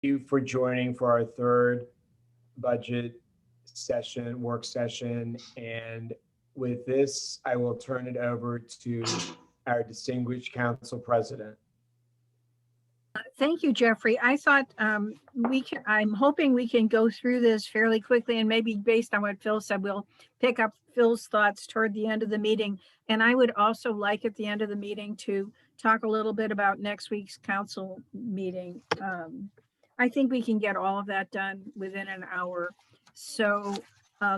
you for joining for our third budget session, work session. And with this, I will turn it over to our distinguished council president. Thank you, Jeffrey. I thought I'm hoping we can go through this fairly quickly, and maybe based on what Phil said, we'll pick up Phil's thoughts toward the end of the meeting. And I would also like at the end of the meeting to talk a little bit about next week's council meeting. I think we can get all of that done within an hour. So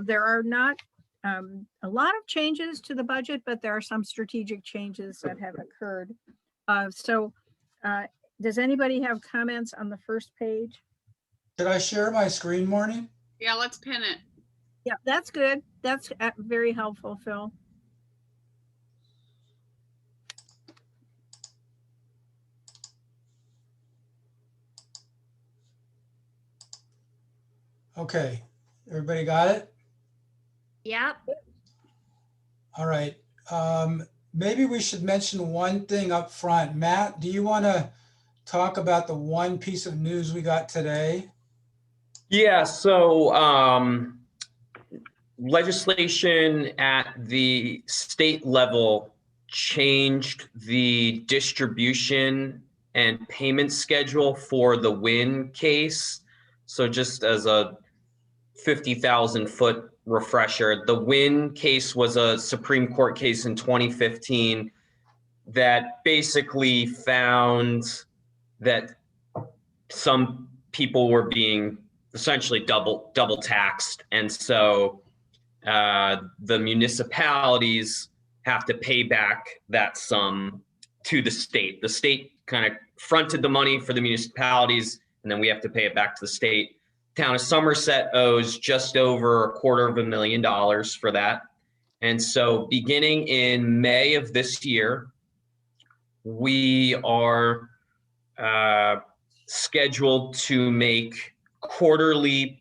there are not a lot of changes to the budget, but there are some strategic changes that have occurred. Does anybody have comments on the first page? Did I share my screen, Maureen? Yeah, let's pin it. Yeah, that's good. That's very helpful, Phil. Okay, everybody got it? Yep. All right. Maybe we should mention one thing up front. Matt, do you want to talk about the one piece of news we got today? Yeah, so legislation at the state level changed the distribution and payment schedule for the Wynn case. So just as a 50,000 foot refresher, the Wynn case was a Supreme Court case in 2015 that basically found that some people were being essentially double taxed. And so the municipalities have to pay back that sum to the state. The state kind of fronted the money for the municipalities, and then we have to pay it back to the state. Town of Somerset owes just over $250,000 for that. And so beginning in May of this year, we are scheduled to make quarterly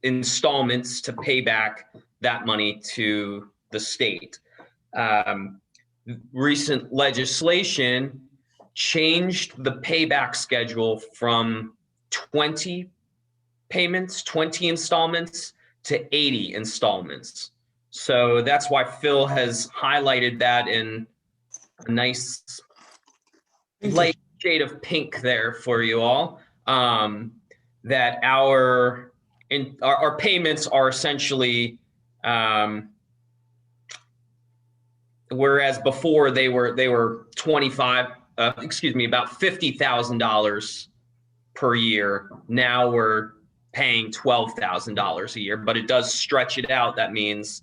installments to pay back that money to the state. Recent legislation changed the payback schedule from 20 payments, 20 installments to 80 installments. So that's why Phil has highlighted that in a nice light shade of pink there for you all. That our payments are essentially, whereas before they were about $50,000 per year. Now we're paying $12,000 a year, but it does stretch it out. That means,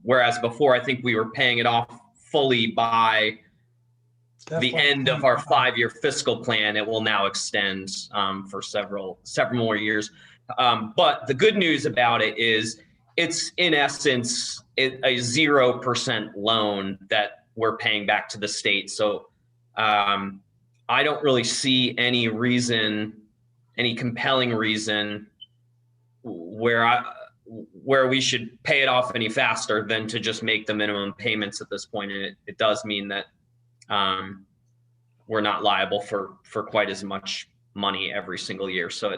whereas before, I think we were paying it off fully by the end of our 5-year fiscal plan, it will now extend for several more years. But the good news about it is it's in essence a 0% loan that we're paying back to the state. So I don't really see any compelling reason where we should pay it off any faster than to just make the minimum payments at this point. And it does mean that we're not liable for quite as much money every single year. So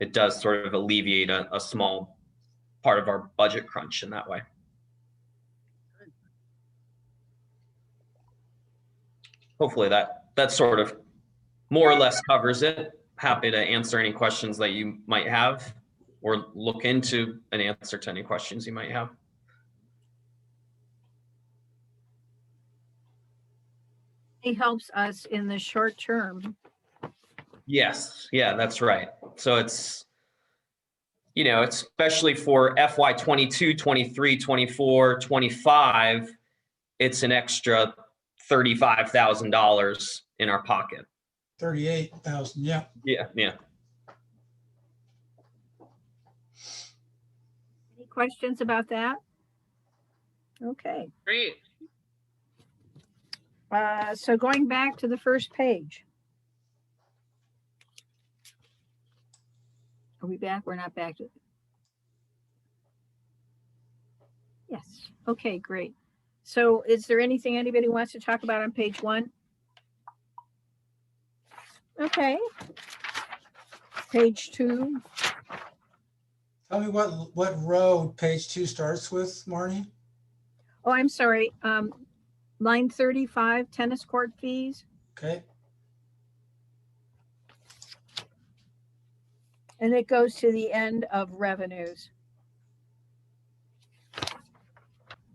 it does sort of alleviate a small part of our budget crunch in that way. Hopefully that sort of more or less covers it. Happy to answer any questions that you might have or look into an answer to any questions you might have. It helps us in the short term. Yes, yeah, that's right. So it's, especially for FY 22, 23, 24, 25, it's an extra $35,000 in our pocket. 38,000, yeah. Yeah. Any questions about that? Okay. Great. So going back to the first page. Are we back? We're not back to. Yes. Okay, great. So is there anything anybody wants to talk about on page 1? Okay. Page 2. Tell me what row page 2 starts with, Marnie? Oh, I'm sorry. Line 35, tennis court fees. Okay, And it goes to the end of revenues.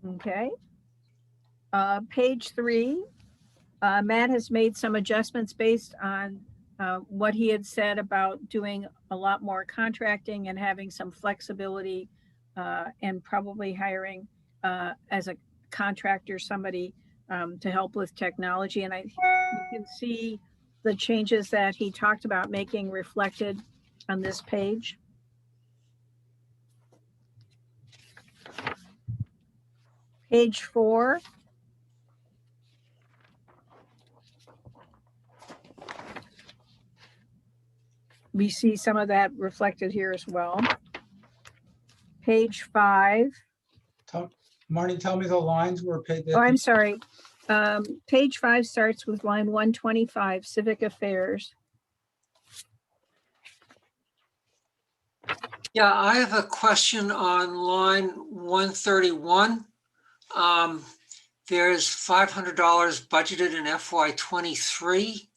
Okay. Page 3, Matt has made some adjustments based on what he had said about doing a lot more contracting and having some flexibility and probably hiring as a contractor, somebody to help with technology. And you can see the changes that he talked about making reflected on this page. Page 4. We see some of that reflected here as well. Page 5. Marnie, tell me the lines where paid. Oh, I'm sorry. Page 5 starts with line 125, civic affairs. Yeah, I have a question on line 131. There's $500 budgeted in FY23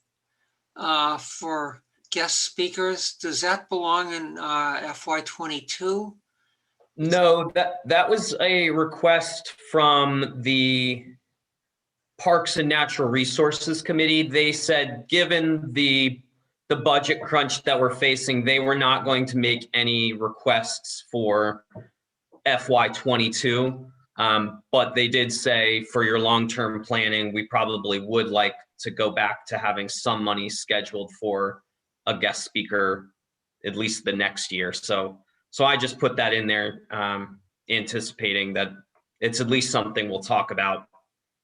for guest speakers. Does that belong in FY22? No, that was a request from the Parks and Natural Resources Committee. They said, given the budget crunch that we're facing, they were not going to make any requests for FY22. But they did say, for your long-term planning, we probably would like to go back to having some money scheduled for a guest speaker, at least the next year. So I just put that in there, anticipating that it's at least something we'll talk about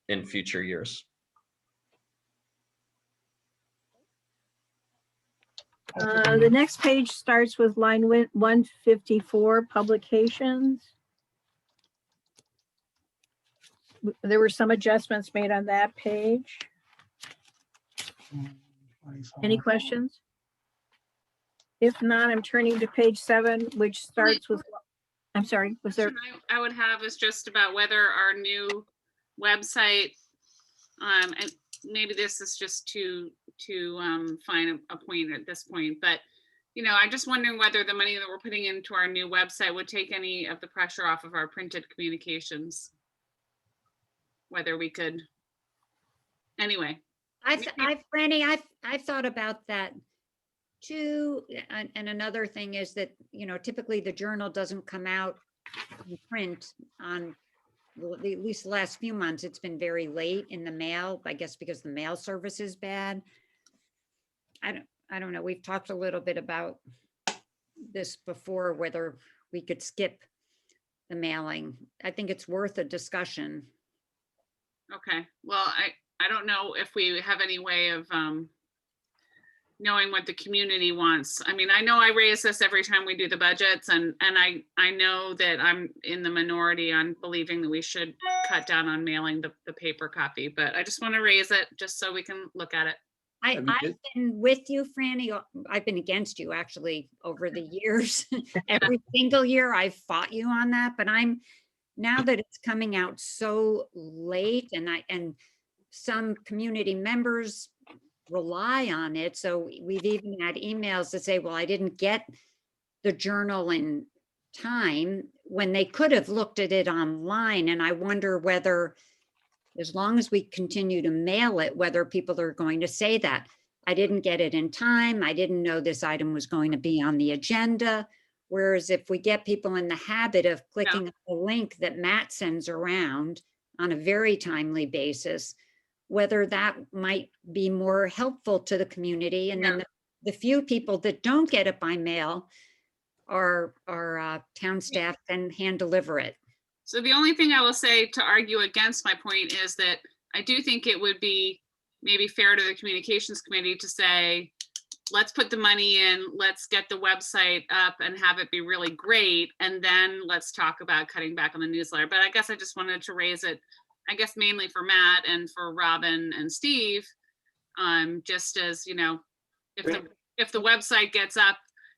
in future years. The next page starts with line 154, publications. There were some adjustments made on that page. Any questions? If not, I'm turning to page 7, which starts with, I'm sorry, was there? Question I would have is just about whether our new website, and maybe this is just to find a point at this point, but I'm just wondering whether the money that we're putting into our new website would take any of the pressure off of our printed communications. Whether we could, anyway. Franny, I've thought about that too. And another thing is that, typically the journal doesn't come out in print on, well, at least the last few months, it's been very late in the mail, I guess because the mail service is bad. I don't know. We've talked a little bit about this before, whether we could skip the mailing. I think it's worth a discussion. Okay, well, I don't know if we have any way of knowing what the community wants. I mean, I know I raise this every time we do the budgets, and I know that I'm in the minority on believing that we should cut down on mailing the paper copy, but I just want to raise it just so we can look at it. I've been with you, Franny. I've been against you actually over the years. Every single year I've fought you on that, but now that it's coming out so late and some community members rely on it. So we've even had emails that say, well, I didn't get the journal in time, when they could have looked at it online. And I wonder whether, as long as we continue to mail it, whether people are going to say that I didn't get it in time. I didn't know this item was going to be on the agenda. Whereas if we get people in the habit of clicking on the link that Matt sends around on a very timely basis, whether that might be more helpful to the community. And then the few people that don't get it by mail, our town staff can hand deliver it. So the only thing I will say to argue against my point is that I do think it would be maybe fair to the communications committee to say, let's put the money in, let's get the website up and have it be really great. And then let's talk about cutting back on the newsletter. But I guess I just wanted to raise it, I guess mainly for Matt and for Robin and Steve, just as, if the website gets up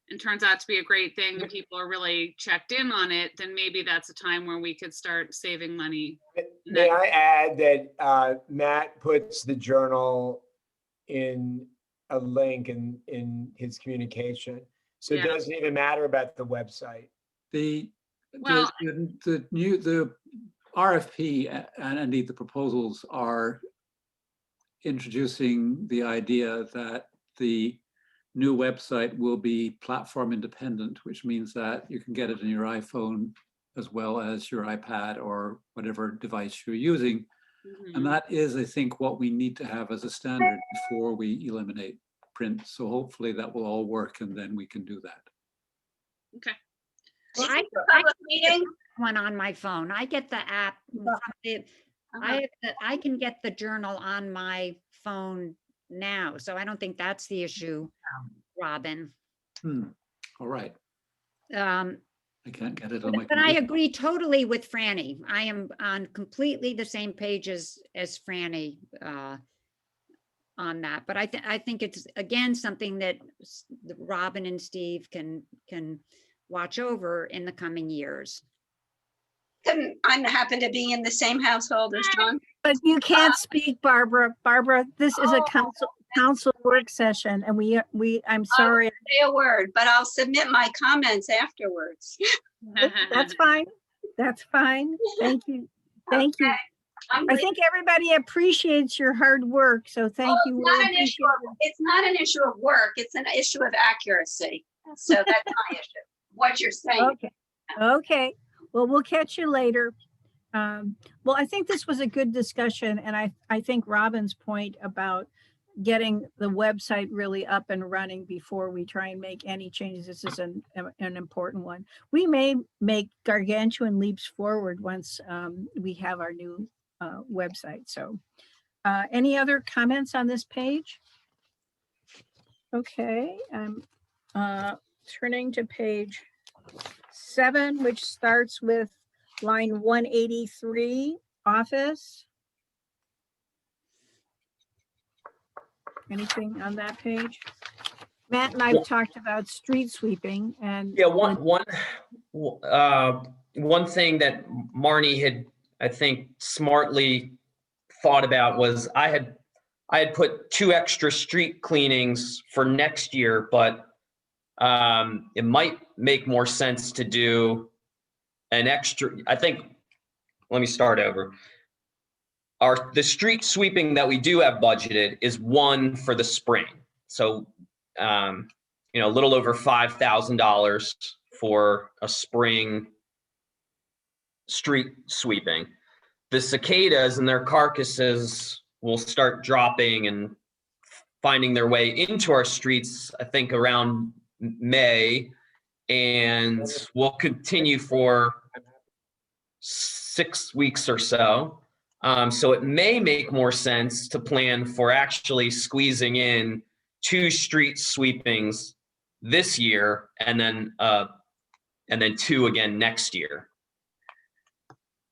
and turns out to be a great thing and people are really checked in on it, then maybe that's a time where we could start saving money. May I add that Matt puts the journal in a link in his communication. So it Yeah. doesn't even matter about the website. The Well, the RFP and indeed the proposals are introducing the idea that the new website will be platform independent, which means that you can get it on your iPhone as well as your iPad or whatever device you're using. mhm. And that is, I think, what we need to have as a standard before we eliminate print. So hopefully that will all work and then we can do that. Okay. Well, This I is a public meeting. one on my phone. I get the app. From the, I can get the journal on my phone now, so I don't think that's the issue, Robin. All right. Um, I can't get it on my But I computer. agree totally with Franny. I am on completely the same page as Franny on that. But I think it's, again, something that Robin and Steve can watch over in the coming years. I happen to be in the same household as John. But you can't speak, Barbara. Barbara, this is a Oh. council work session and I'm sorry. Say a word, but I'll submit my comments afterwards. That's fine. That's fine. Thank you. Thank you. I think everybody appreciates your hard work, so thank you. It's not an issue. It's not an issue of work. It's an issue of accuracy. So that's my issue. What you're saying. Okay. Okay. Well, we'll catch you later. Well, I think this was a good discussion, and I think Robin's point about getting the website really up and running before we try and make any changes, this is an important one. We may make gargantuan leaps forward once we have our new website. So any other comments on this page? Okay, I'm turning to page 7, which starts with line 183, office. Anything on that page? Matt and I've talked about street sweeping and. Yeah, one thing that Marnie had, I think, smartly thought about was I had put 2 extra street cleanings for next year, but it might make more sense to do an extra, I think, let me start over. The street sweeping that we do have budgeted is 1 for the spring. So, a little over $5,000 for a spring street sweeping. The cicadas and their carcasses will start dropping and finding their way into our streets, I think around May, and will continue for 6 weeks or so. So it may make more sense to plan for actually squeezing in 2 street sweepings this year and then 2 again next year.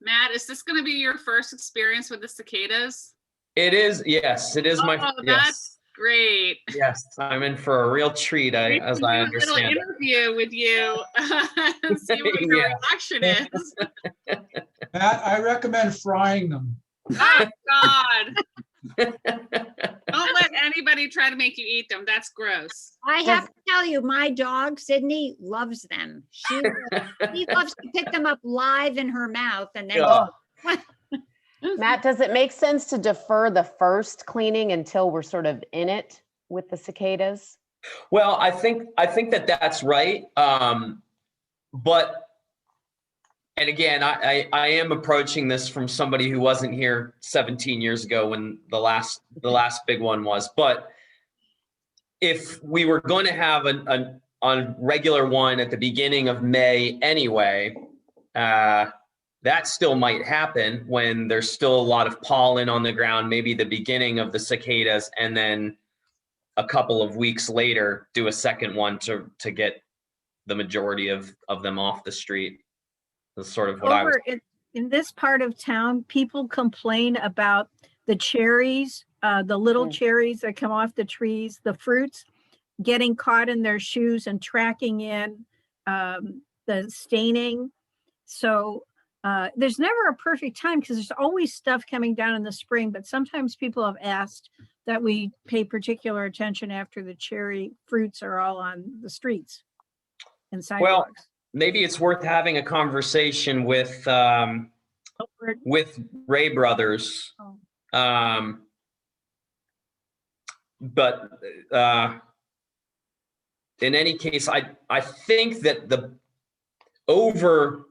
Matt, is this going to be your first experience with the cicadas? It is, yes, it is Oh, yes. that's great. Yes, I'm in for a real treat, We as should I do a understand little it. interview with you and see what your Yeah. reaction is. Matt, I recommend frying them. Oh, God. Don't let anybody try to make you eat them. That's gross. I have to tell you, my dog, Sydney, loves them. She loves to pick them up live in her mouth and then. Yeah. Matt, does it make sense to defer the first cleaning until we're sort of in it with the cicadas? Well, I think that that's right. But, and again, I am approaching this from somebody who wasn't here 17 years ago when the last big one was. But if we were going to have a regular one at the beginning of May anyway, that still might happen when there's still a lot of pollen on the ground, maybe the beginning of the cicadas, and then a couple of weeks later, do a second one to get the majority of them off the street. That's sort of what I was. In this part of town, people complain about the cherries, the little cherries that come off the trees, the fruits. getting caught in their shoes and tracking in the staining. So there's never a perfect time because there's always stuff coming down in the spring, but sometimes people have asked that we pay particular attention after the cherry fruits are all on the streets and Well, sidewalks. maybe it's worth having a conversation with Ray Brothers. Oh. But in any case, I think that over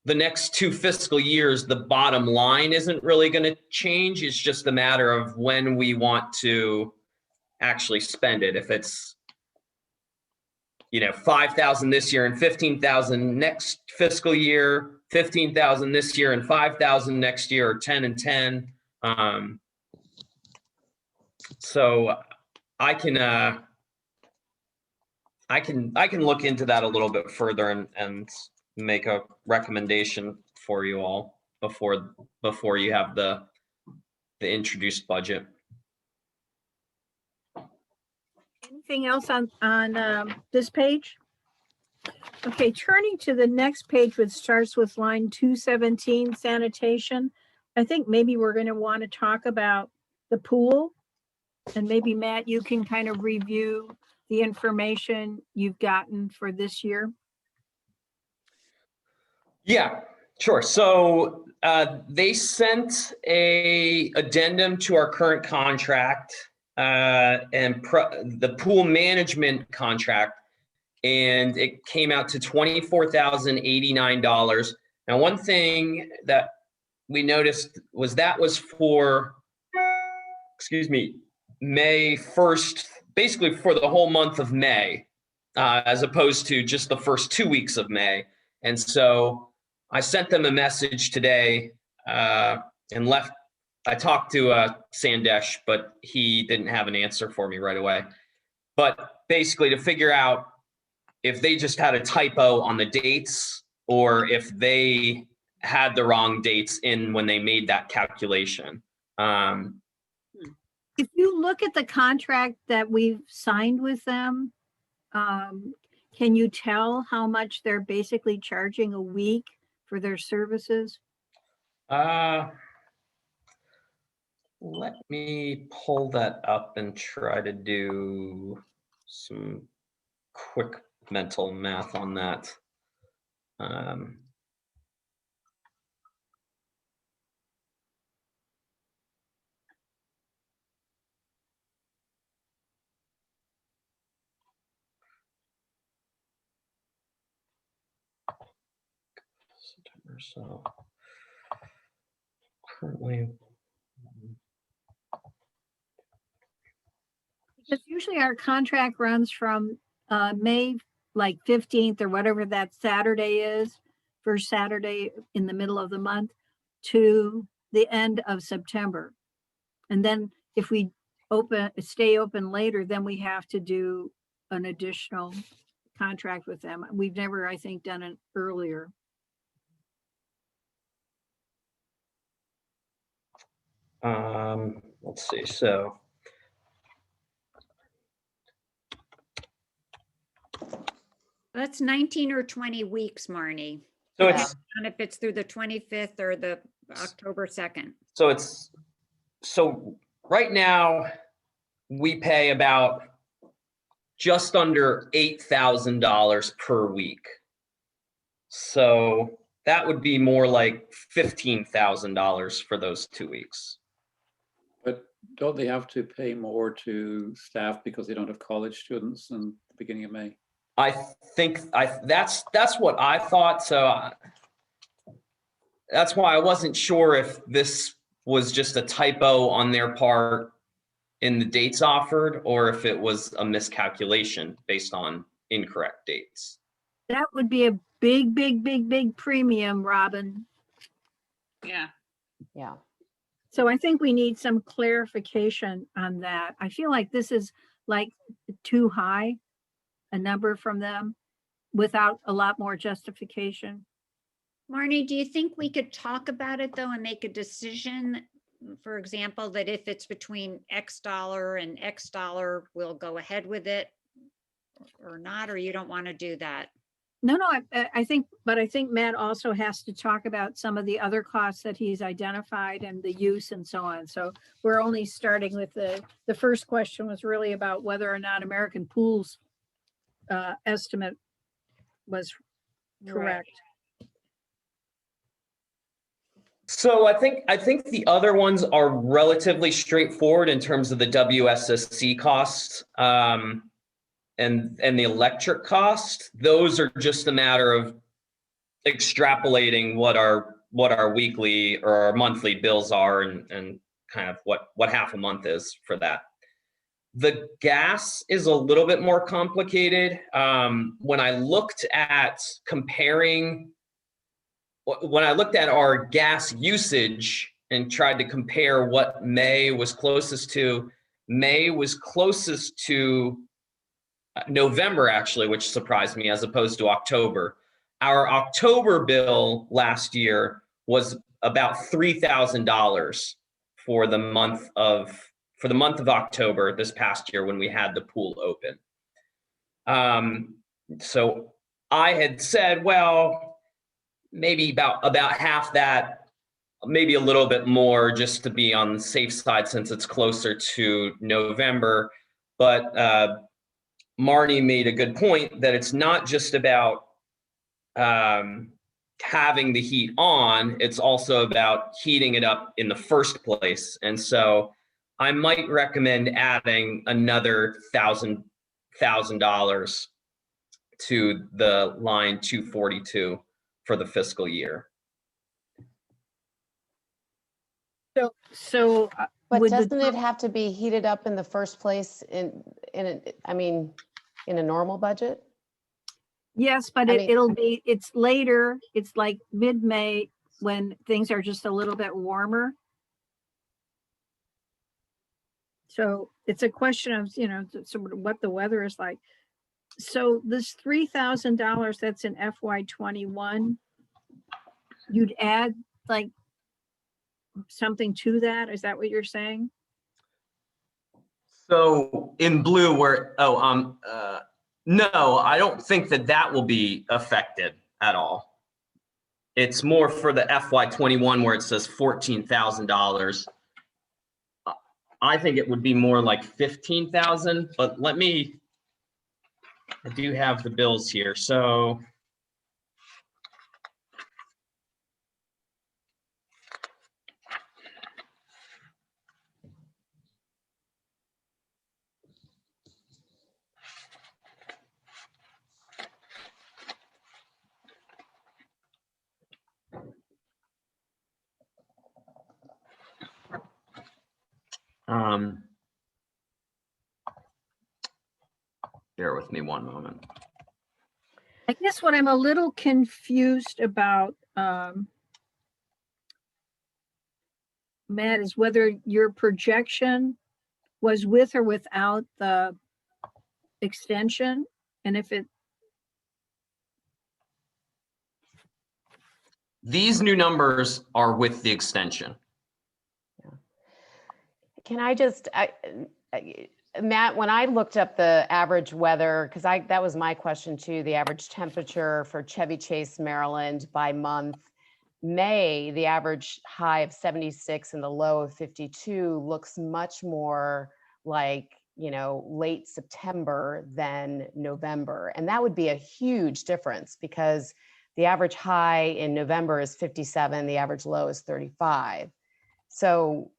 the next 2 fiscal years, the bottom line isn't really going to change. It's just a matter of when we want to actually spend it. If it's, 5,000 this year and 15,000 next fiscal year, 15,000 this year and 5,000 next year, or 10 and 10. So I can look into that a little bit further and make a recommendation for you all before you have the introduced budget. Anything else on this page? Okay, turning to the next page, which starts with line 217, sanitation. I think maybe we're going to want to talk about the pool. And maybe Matt, you can kind of review the information you've gotten for this year. Yeah, sure. So they sent a addendum to our current contract and the pool management contract, and it came out to $24,089. Now, one thing that we noticed was for, May 1st, basically for the whole month of May, as opposed to just the first 2 weeks of May. And so I sent them a message today and left. I talked to Sandesh, but he didn't have an answer for me right away. But basically to figure out if they just had a typo on the dates or if they had the wrong dates in when they made that calculation. If you look at the contract that we've signed with them, can you tell how much they're basically charging a week for their services? Let me pull that up and try to do some quick mental math on that. September, so currently. Because usually our contract runs from May like 15th or whatever that Saturday is, first Saturday in the middle of the month, to the end of September. And then if we stay open later, then we have to do an additional contract with them. We've never, I think, done it earlier. Let's see, so. That's 19 or 20 weeks, Marnie. So Depending it's, on if it's through the 25th or the October 2nd. so right now we pay about just under $8,000 per week. So that would be more like $15,000 for those 2 weeks. But don't they have to pay more to staff because they don't have college students in the beginning of May? I think that's what I thought. So that's why I wasn't sure if this was just a typo on their part in the dates offered, or if it was a miscalculation based on incorrect dates. That would be a big premium, Robin. Yeah. Yeah. So I think we need some clarification on that. I feel like this is like too high a number from them without a lot more justification. Marnie, do you think we could talk about it though and make a decision? For example, that if it's between X dollar and X dollar, we'll go ahead with it. or not, or you don't want to do that? No, I think, but I think Matt also has to talk about some of the other costs that he's identified and the use and so on. So we're only starting with the first question was really about whether or not American Pool's estimate was correct. So I think the other ones are relatively straightforward in terms of the WSSC costs and the electric cost. Those are just a matter of extrapolating what our weekly or our monthly bills are and kind of what half a month is for that. The gas is a little bit more complicated. When I looked at our gas usage and tried to compare what May was closest to November, actually, which surprised me, as opposed to October. Our October bill last year was about $3,000 for the month of October this past year when we had the pool open. So I had said, well, maybe about half that, maybe a little bit more, just to be on the safe side since it's closer to November. But Marnie made a good point that it's not just about having the heat on, it's also about heating it up in the first place. And so I might recommend adding another $1,000 to the line 242 for the fiscal year. So But would doesn't it have to be heated up in the first place in a normal budget? yes, but I mean- it's later, it's like mid-May when things are just a little bit warmer. So it's a question of, sort of what the weather is like. So this $3,000 that's in FY21, you'd add like something to that? Is that what you're saying? So in blue, no, I don't think that will be affected at all. It's more for the FY21 where it says $14,000. I think it would be more like 15,000, but I do have the bills here. So bear with me one moment. I guess what I'm a little confused about, Matt, is whether your projection was with or without the extension, and if it. These new numbers are with the extension. Can I just, Matt, when I looked up the average weather, because that was my question too, the average temperature for Chevy Chase, Maryland by month. May, the average high of 76 and the low of 52 looks much more like, late September than November. And that would be a huge difference because the average high in November is 57, the average low is 35. So,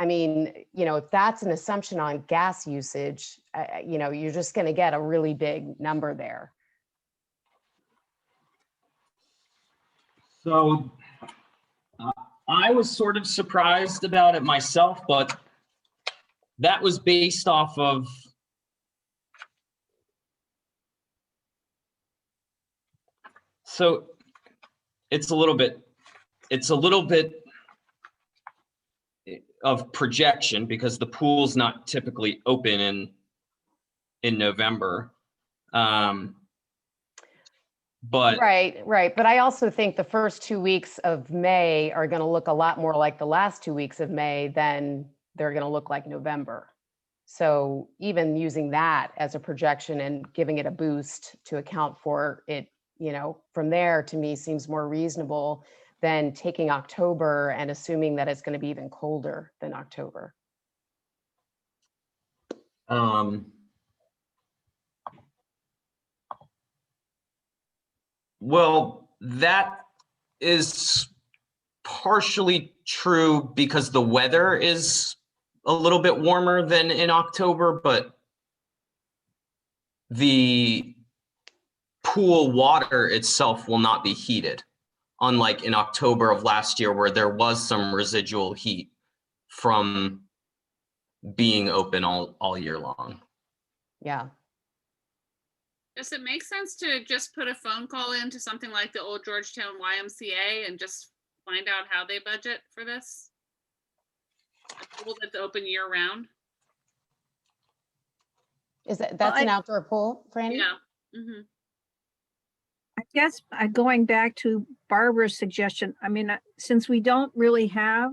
if that's an assumption on gas usage, you're just going to get a really big number there. So I was sort of surprised about it myself, but that was based off of it's a little bit of projection because the pool's not typically open in November. But right. But I also think the first 2 weeks of May are going to look a lot more like the last 2 weeks of May than they're going to look like November. So even using that as a projection and giving it a boost to account for it, from there, to me seems more reasonable than taking October and assuming that it's going to be even colder than October. Well, that is partially true because the weather is a little bit warmer than in October, but the pool water itself will not be heated, unlike in October of last year where there was some residual heat from being open all year long. Yeah. Does it make sense to just put a phone call into something like the old Georgetown YMCA and just find out how they budget for this? A pool that's open year round? That's an outdoor pool, Franny? Yeah. Mhm. I guess going back to Barbara's suggestion, I mean, since we don't really have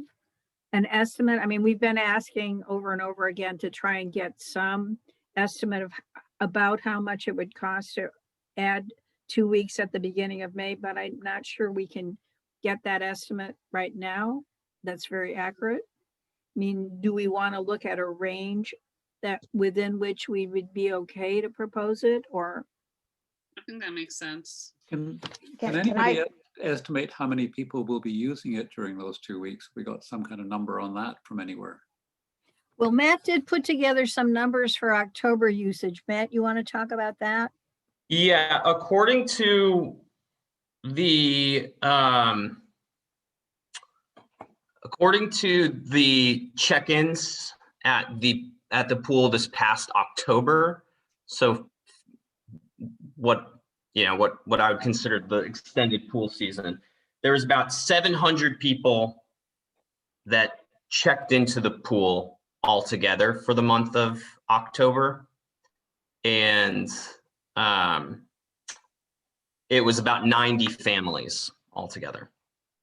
an estimate, I mean, we've been asking over and over again to try and get some estimate of about how much it would cost to add 2 weeks at the beginning of May, but I'm not sure we can get that estimate right now. That's very accurate. I mean, do we want to look at a range that within which we would be okay to propose it, or? I think that makes sense. Can Can anybody I- estimate how many people will be using it during those 2 weeks? We got some kind of number on that from anywhere? Well, Matt did put together some numbers for October usage. Matt, you want to talk about that? Yeah, according to the check-ins at the pool this past October, so what I would consider the extended pool season, there was about 700 people that checked into the pool altogether for the month of October. And it was about 90 families altogether.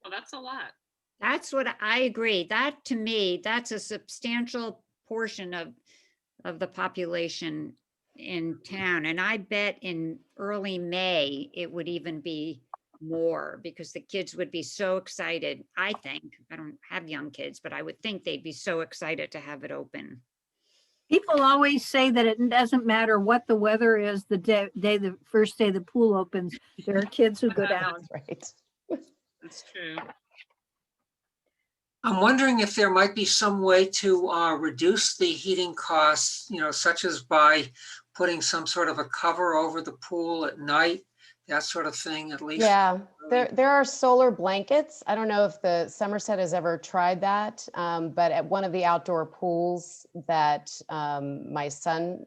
Well, that's a lot. That's what I agree. That, to me, that's a substantial portion of the population in town. And I bet in early May, it would even be more because the kids would be so excited. I think, I don't have young kids, but I would think they'd be so excited to have it open. People always say that it doesn't matter what the weather is the first day the pool opens. There are kids who go down. Right. That's true. I'm wondering if there might be some way to reduce the heating costs, such as by putting some sort of a cover over the pool at night, that sort of thing, at least. Yeah, there are solar blankets. I don't know if the Somerset has ever tried that, but at one of the outdoor pools that my son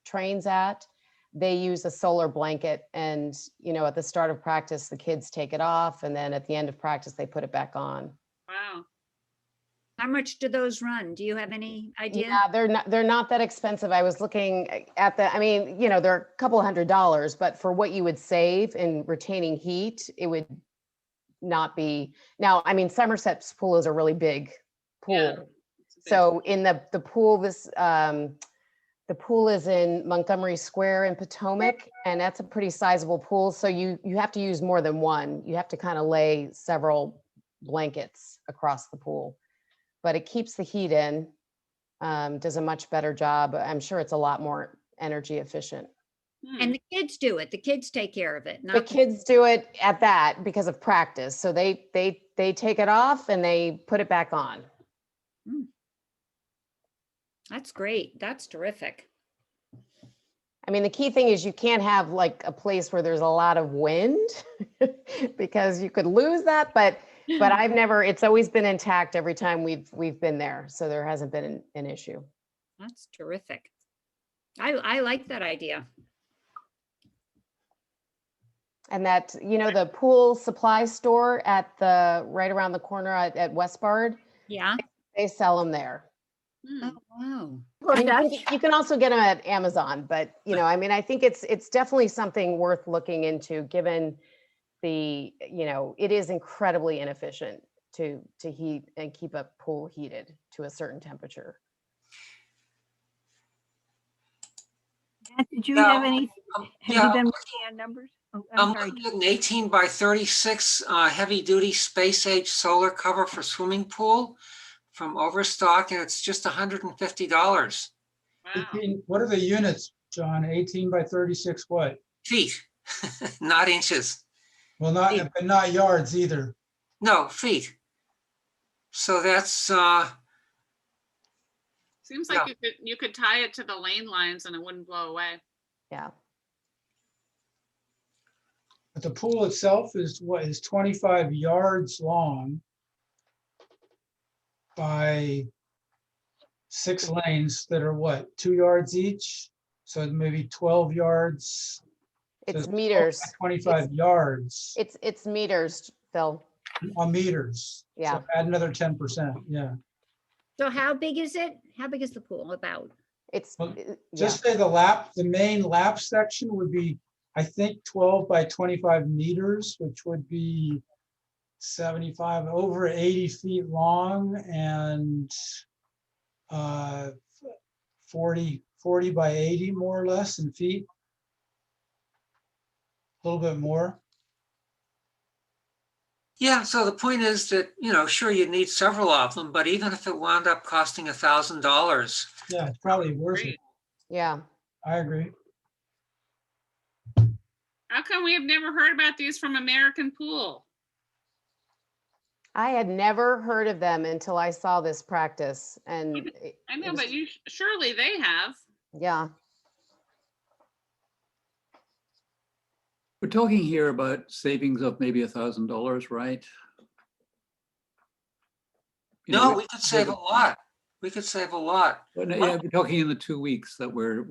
trains at, they use a solar blanket, and at the start of practice, the kids take it off, and then at the end of practice, they put it back on. Wow. How much do those run? Do you have any idea? Yeah, they're not that expensive. I was looking at they're a couple $100, but for what you would save in retaining heat, it would not be. Now, Somerset's pool is a really big pool. Yeah, So in the pool, the pool is in Montgomery Square in Potomac, and that's a pretty sizable pool. So you have to use more than one. You have to kind of lay several blankets across the pool. But it keeps the heat in, does a much better job. I'm sure it's a lot more energy efficient. And the kids do it. The kids take care of it. The kids do it at that because of practice. So they take it off and they put it back on. That's great. That's terrific. The key thing is you can't have like a place where there's a lot of wind because you could lose that, but it's always been intact every time we've been there. So there hasn't been an issue. That's terrific. I like that idea. And that, the pool supply store right around the corner at Westbard, Yeah. they sell them there. Oh, wow. You can also get them at Amazon, but I think it's definitely something worth looking into, given it is incredibly inefficient to heat and keep a pool heated to a certain temperature. Matt, did you Yeah, have any, have yeah, you been working on numbers? Oh, I'm I'm sorry. looking at an 18 by 36 heavy-duty space-age solar cover for swimming pool from Overstock, and it's just $150. Wow. 18, what are the units, John? 18 by 36 what? Feet, not inches. Well, not, but not yards either. No, feet. So that's, Seems Yeah. like you could tie it to the lane lines and it wouldn't blow away. Yeah. But the pool itself is what, is 25 yards long by 6 lanes that are what, 2 yards each? So maybe 12 yards. So It's 12 meters. by 25 yards It's meters, Phil. on meters. Yeah. So add another 10%, yeah. So how big is it? How big is the pool about? It's, Well, yeah. Just say the main lap section would be, I think, 12 by 25 meters, which would be 75, over 80 feet long and 40 by 80 more or less in feet. A little bit more. yeah, so the point is that, sure, you'd need several of them, but even if it wound up costing $1,000, Yeah, it's probably worth it. Great. Yeah. I agree. How come we have never heard about these from American Pool? I had never heard of them until I saw this practice and I know, but surely they have. yeah. We're talking here about savings of maybe $1,000, right? You know, no, we could save a lot. We could save a lot. But yeah, we're talking in the 2 weeks that we're in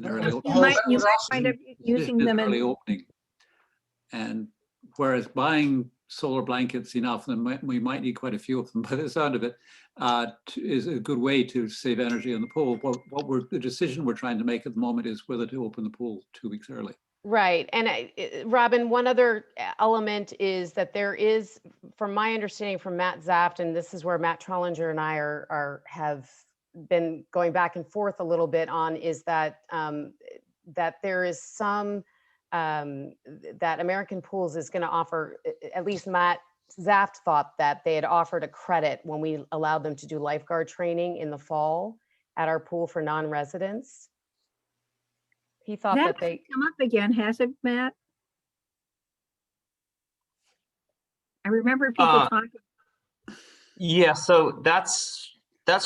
early. You You might was also- wind up using this them early in, opening. And whereas buying solar blankets enough, and we might need quite a few of them by the sound of it, is a good way to save energy on the pool. The decision we're trying to make at the moment is whether to open the pool 2 weeks early. Right. And Robin, one other element is that there is, from my understanding from Matt Zaft, and this is where Matt Trollinger and I have been going back and forth a little bit on, is that that there is some that American Pools is going to offer, at least Matt Zaft thought that they had offered a credit when we allowed them to do lifeguard training in the fall at our pool for non-residents. He thought that that they, hasn't come up again, has it, Matt? I remember people talking. Yeah, so that's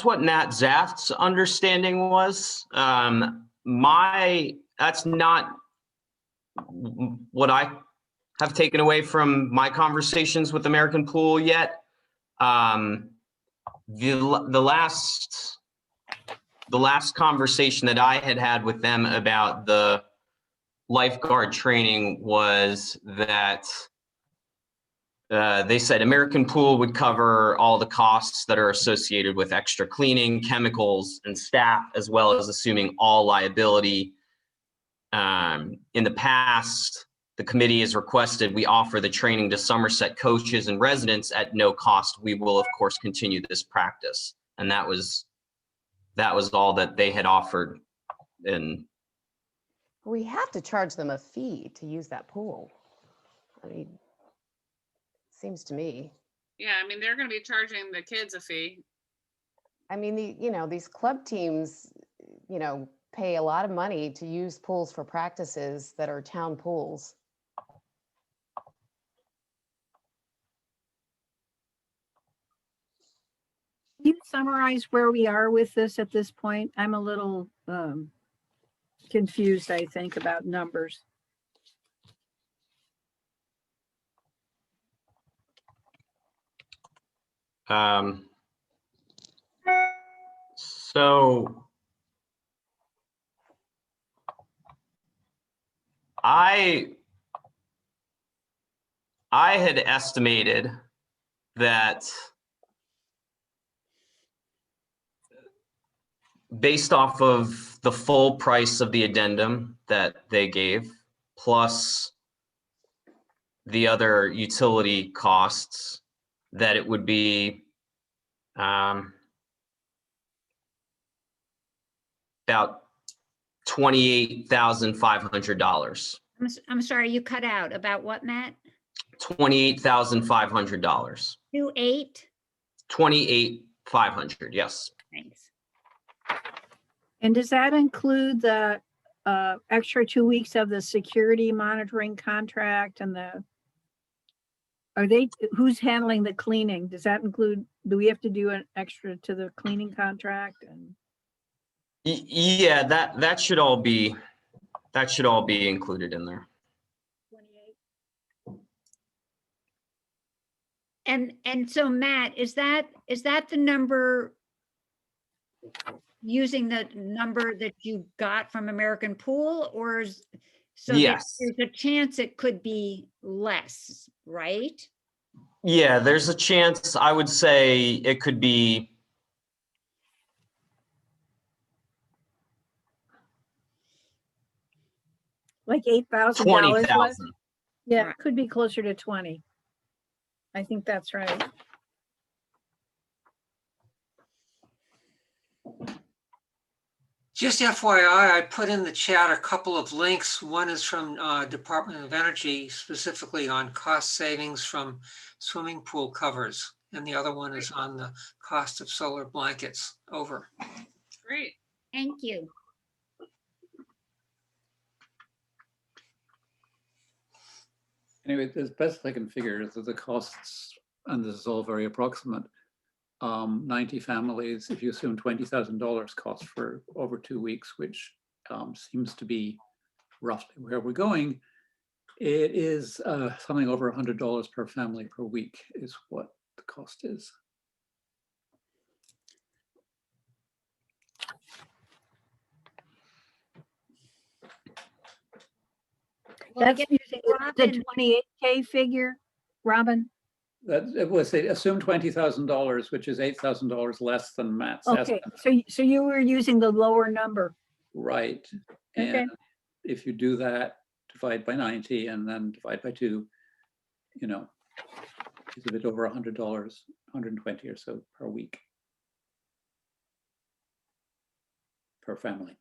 what Nat Zaft's understanding was. That's not what I have taken away from my conversations with American Pool yet. The last conversation that I had with them about the lifeguard training was that they said American Pool would cover all the costs that are associated with extra cleaning, chemicals, and staff, as well as assuming all liability. In the past, the committee has requested we offer the training to Somerset coaches and residents at no cost. We will, of course, continue this practice. And that was all that they had offered. And we have to charge them a fee to use that pool. I mean, seems to me. Yeah, I mean, they're going to be charging the kids a fee. I mean, these club teams, pay a lot of money to use pools for practices that are town pools. Can you summarize where we are with this at this point? I'm a little confused, I think, about numbers. So I had estimated that based off of the full price of the addendum that they gave, plus the other utility costs, that it would be about $28,500. I'm sorry, you cut out. About what, Matt? $28,500. 2.8? 28,500, yes. Thanks. And does that include the extra 2 weeks of the security monitoring contract and who's handling the cleaning? Does that include, do we have to do an extra to the cleaning contract? And Yeah, that should all be included in there. 28. And so Matt, is that the number, using the number that you got from American Pool, or so that Yes. there's a chance it could be less, right? Yeah, there's a chance. I would say it could be like $8,000 less? 20,000. Yeah, Right. it could be closer to 20. I think that's right. Just FYI, I put in the chat a couple of links. One is from Department of Energy, specifically on cost savings from swimming pool covers. And the other one is on the cost of solar blankets. Over. Great. Thank you. Anyway, as best I can figure is that the costs, and this is all very approximate, 90 families, if you assume $20,000 cost for over 2 weeks, which seems to be roughly where we're going, it is something over $100 per family per week is what the cost is. Well, I That's guess using the Robin- 28K figure, Robin? That was say assume $20,000, which is $8,000 less than Matt's Okay, estimate. so you were using the lower number. Right. Okay. And if you do that, divide by 90 and then divide by 2, you know, it's a bit over $100, 120 or so per week. Per family.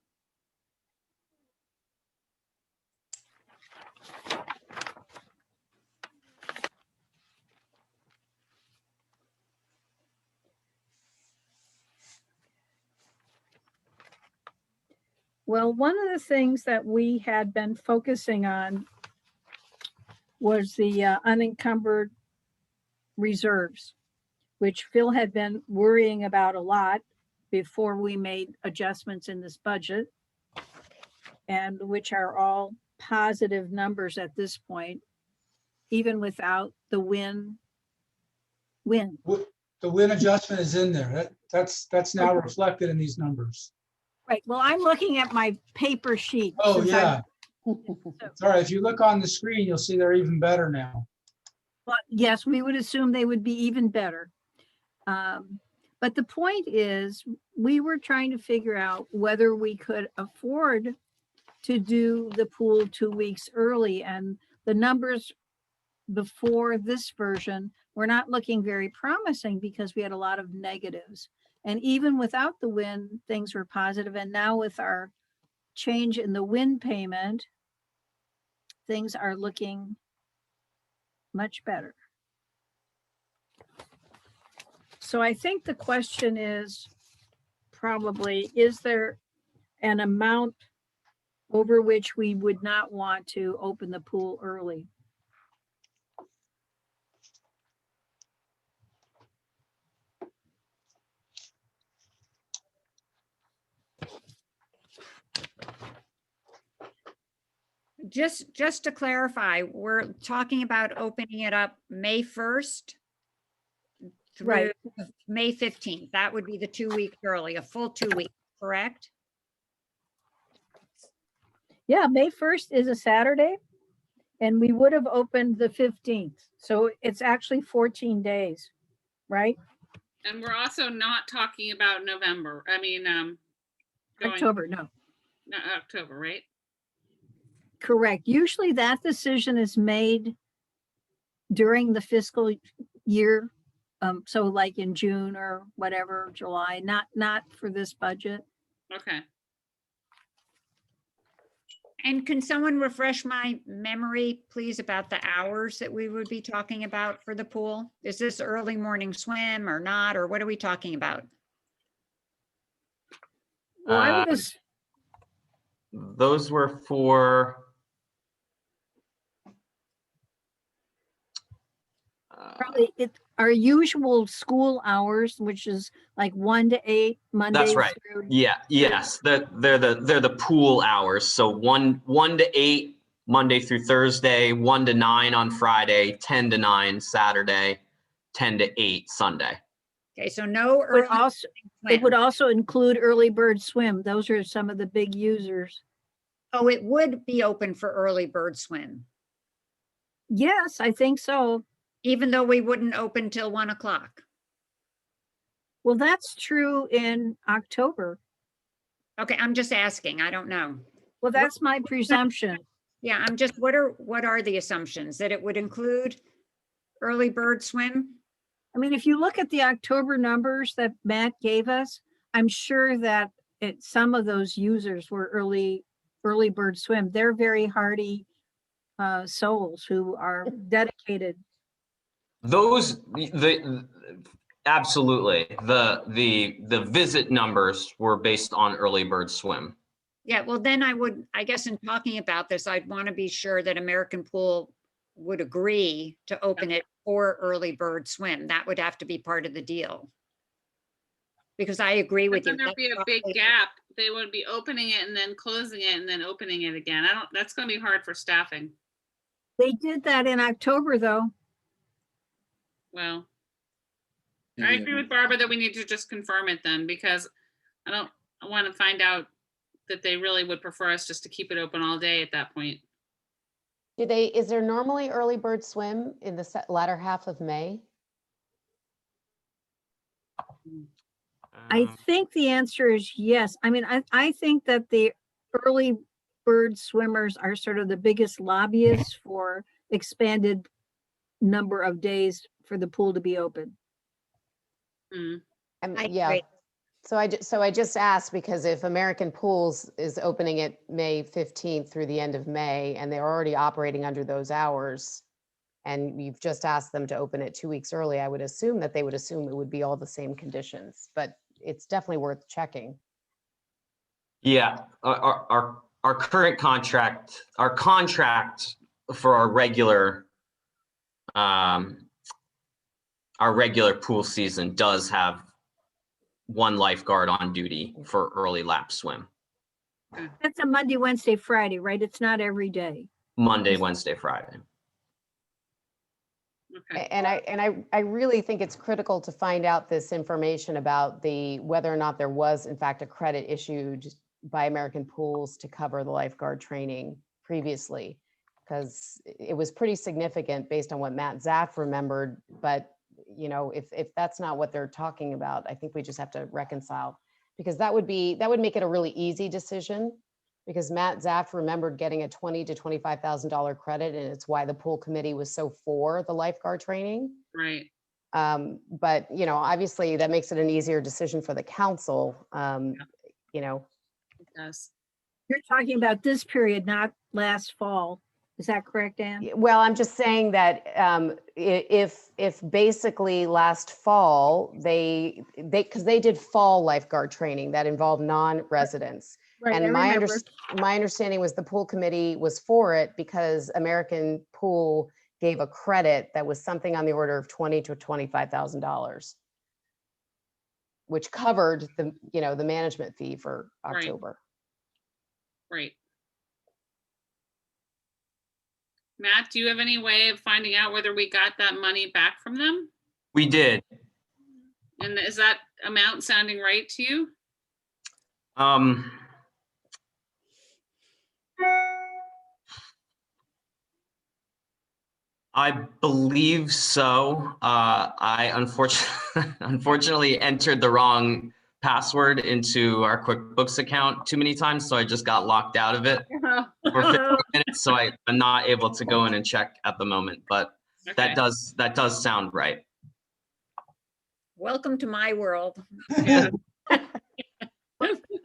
Well, one of the things that we had been focusing on was the unencumbered reserves, which Phil had been worrying about a lot before we made adjustments in this budget, and which are all positive numbers at this point, even without the win. The win adjustment is in there. That's now reflected in these numbers. Right, well, I'm looking at my paper sheet. Oh, since yeah. Sorry, if you look on the screen, you'll see they're even better now. Well, yes, we would assume they would be even better. But the point is, we were trying to figure out whether we could afford to do the pool 2 weeks early, and the numbers before this version were not looking very promising because we had a lot of negatives. And even without the win, things were positive. And now with our change in the win payment, things are looking much better. So I think the question is probably, is there an amount over which we would not want to open the pool early? Just to clarify, we're talking about opening it up May 1st through Right. May 15th. That would be the 2 weeks early, a full 2 weeks, correct? Yeah, May 1st is a Saturday, and we would have opened the 15th. So it's actually 14 days, right? And we're also not talking about November. I mean, going October, no, not October, right? correct. Usually that decision is made during the fiscal year. So like in June or whatever, July, not for this budget. Okay. And can someone refresh my memory, please, about the hours that we would be talking about for the pool? Is this early morning swim or not, or what are we talking about? Well, I would Uh, just, Those were for. probably, our usual school hours, which is like 1 to 8, Monday That's right. through. Yeah, yes, they're the pool hours. So 1 to 8 Monday through Thursday, 1 to 9 on Friday, 10 to 9 Saturday, 10 to 8 Sunday. Okay, so no But early also, it swim. would also include early bird swim. Those are some of the big users. Oh, it would be open for early bird swim, Yes, I think so. even though we wouldn't open till 1 o'clock. Well, that's true in October. Okay, I'm just asking. I don't know. Well, that's my presumption. Yeah, I'm just, what are the assumptions? That it would include early bird swim? I mean, if you look at the October numbers that Matt gave us, I'm sure that some of those users were early bird swim. They're very hardy souls who are dedicated. Those absolutely the visit numbers were based on early bird swim. Yeah, well, then I guess in talking about this, I'd want to be sure that American Pool would agree to open it for early bird swim. That would have to be part of the deal. Because I agree But with you. then there'd be a big gap. They would be opening it and then closing it and then opening it again. That's gonna be hard for staffing. They did that in October, though. Well, I Maybe agree with Barbara that we need to just confirm it then, because I want to find out that they really would prefer us just to keep it open all day at that point. Is there normally early bird swim in the latter half of May? I think the answer is yes. I mean, I think that the early bird swimmers are sort of the biggest lobbyists for expanded number of days for the pool to be open. Hmm. Yeah. agree. So I just asked because if American Pools is opening it May 15th through the end of May, and they're already operating under those hours, and you've just asked them to open it 2 weeks early, I would assume that they would assume it would be all the same conditions, but it's definitely worth checking. Yeah, our current contract, for our regular pool season does have one lifeguard on duty for early lap swim. That's a Monday, Wednesday, Friday, right? It's not every day. Monday, Wednesday, Friday. Okay. And I really think it's critical to find out this information about whether or not there was in fact a credit issued by American Pools to cover the lifeguard training previously, because it was pretty significant based on what Matt Zaff remembered. But if that's not what they're talking about, I think we just have to reconcile, because that would make it a really easy decision, because Matt Zaff remembered getting a $20,000 to $25,000 credit, and it's why the pool committee was so for the lifeguard training. Right. But obviously that makes it an easier decision for the council. It does. You're talking about this period, not last fall. Is that correct, Ann? Well, I'm just saying that if basically last fall because they did fall lifeguard training that involved non-residents. Right, I And my remember. my understanding was the pool committee was for it because American Pool gave a credit that was something on the order of $20,000 to $25,000, which covered the management fee for Right. October. Right. Matt, do you have any way of finding out whether we got that money back from them? We did. And is that amount sounding right to you? I believe so. I unfortunately entered the wrong password into our QuickBooks account too many times, so I just got locked out of it for 15 minutes. So I'm not able to go in and check at the moment, but Okay. that does sound right. Welcome to my world. Yeah.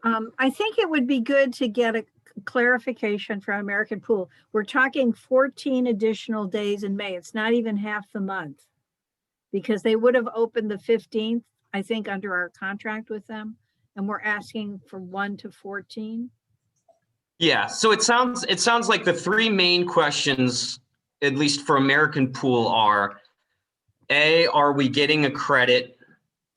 I think it would be good to get clarification from American Pool. We're talking 14 additional days in May. It's not even half the month. Because they would have opened the 15th, I think, under our contract with them. And we're asking for 1 to 14. Yeah, so it sounds like the three main questions, at least for American Pool, are A, are we getting a credit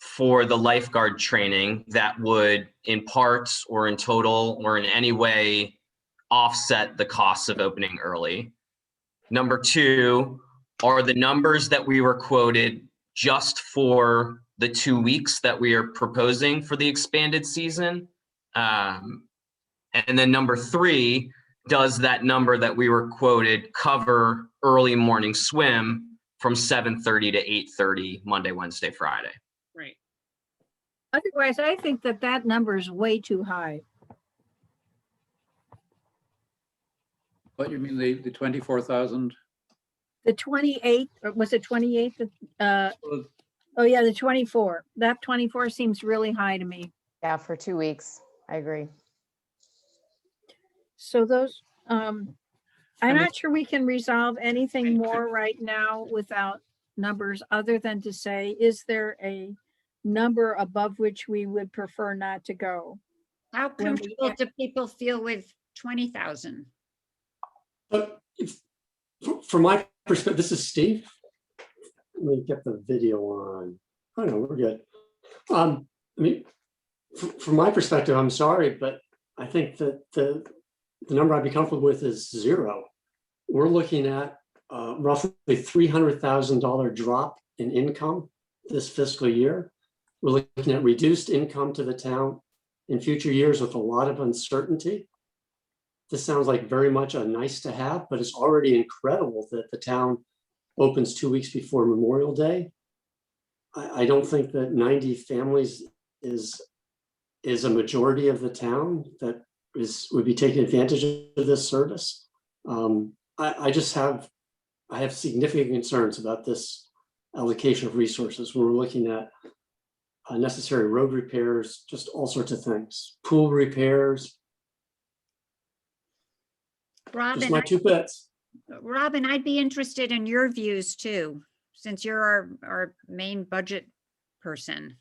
for the lifeguard training that would in parts or in total or in any way offset the costs of opening early? Number two, are the numbers that we were quoted just for the 2 weeks that we are proposing for the expanded season? And then number three, does that number that we were quoted cover early morning swim from 7:30 to 8:30, Monday, Wednesday, Friday? Right. Otherwise, I think that that number is way too high. What you mean, the 24,000? The 28th, or was it 28th? Oh yeah, the 24. That 24 seems really high to me. Yeah, for 2 weeks. I agree. So those, I'm mean- not sure we can resolve anything more right now without numbers, other than to say, is there a number above which we would prefer not to go? How When we comfortable get- do people feel with 20,000? But from my perspective, this is Steve. Let me get the video on. Oh no, we're good. I mean, from my perspective, I'm sorry, but I think that the number I'd be comfortable with is 0. We're looking at roughly $300,000 drop in income this fiscal year. We're looking at reduced income to the town in future years with a lot of uncertainty. This sounds like very much a nice to have, but it's already incredible that the town opens 2 weeks before Memorial Day. I don't think that 90 families is a majority of the town that would be taking advantage of this service. I have significant concerns about this allocation of resources when we're looking at necessary road repairs, just all sorts of things, pool repairs. Just my 2 bits. Robin, I'd be interested in your views too, since you're our main budget person.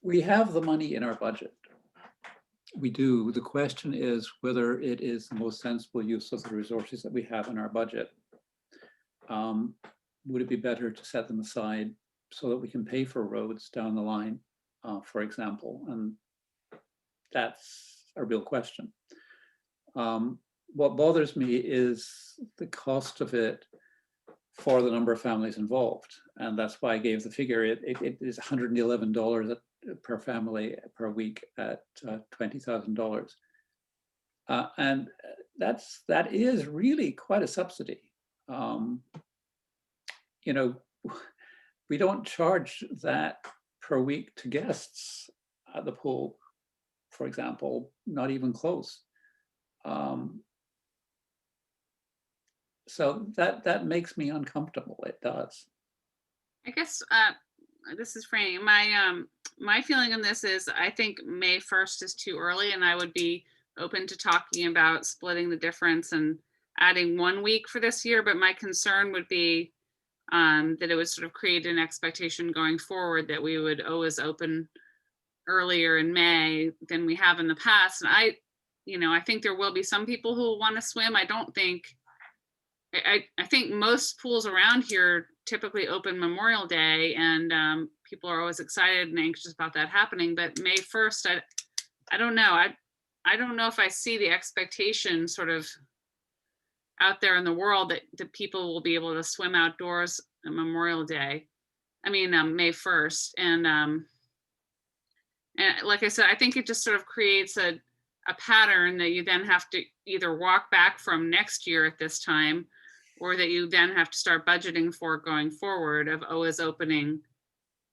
We have the money in our budget. We do. The question is whether it is the most sensible use of the resources that we have in our budget. Would it be better to set them aside so that we can pay for roads down the line, for example? And that's a real question. What bothers me is the cost of it for the number of families involved. And that's why I gave the figure. It is $111 per family per week at $20,000. And that is really quite a subsidy. You know, we don't charge that per week to guests at the pool, for example, not even close. So that makes me uncomfortable. It does. I guess this is Franny. My feeling on this is I think May 1st is too early, and I would be open to talking about splitting the difference and adding 1 week for this year. But my concern would be that it would sort of create an expectation going forward that we would always open earlier in May than we have in the past. And I think there will be some people who will want to swim. I think most pools around here typically open Memorial Day, and people are always excited and anxious about that happening. But May 1st, I don't know. I don't know if I see the expectation sort of out there in the world that people will be able to swim outdoors on Memorial Day. I mean, May 1st. And like I said, I think it just sort of creates a pattern that you then have to either walk back from next year at this time, or that you then have to start budgeting for going forward, of always opening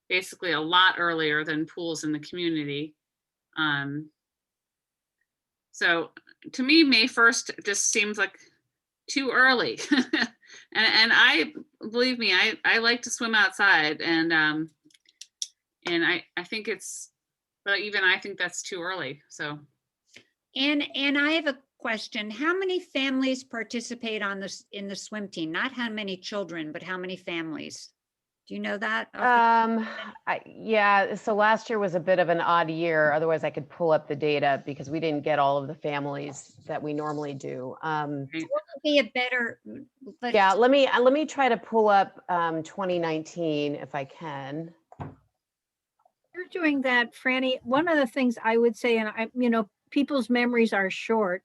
basically a lot earlier than pools in the community. So to me, May 1st just seems like too early. and I, believe me, I like to swim outside, and I think it's But even I think that's too early, so. And I have a question. How many families participate on this in the swim team? Not how many children, but how many families? Do you know that? Yeah, so last year was a bit of an odd year. Otherwise, I could pull up the data because we didn't get all of the families that we normally do. What would be a better? Yeah, let me try to pull up 2019 if I can. You're doing that, Franny. One of the things I would say, and I, people's memories are short,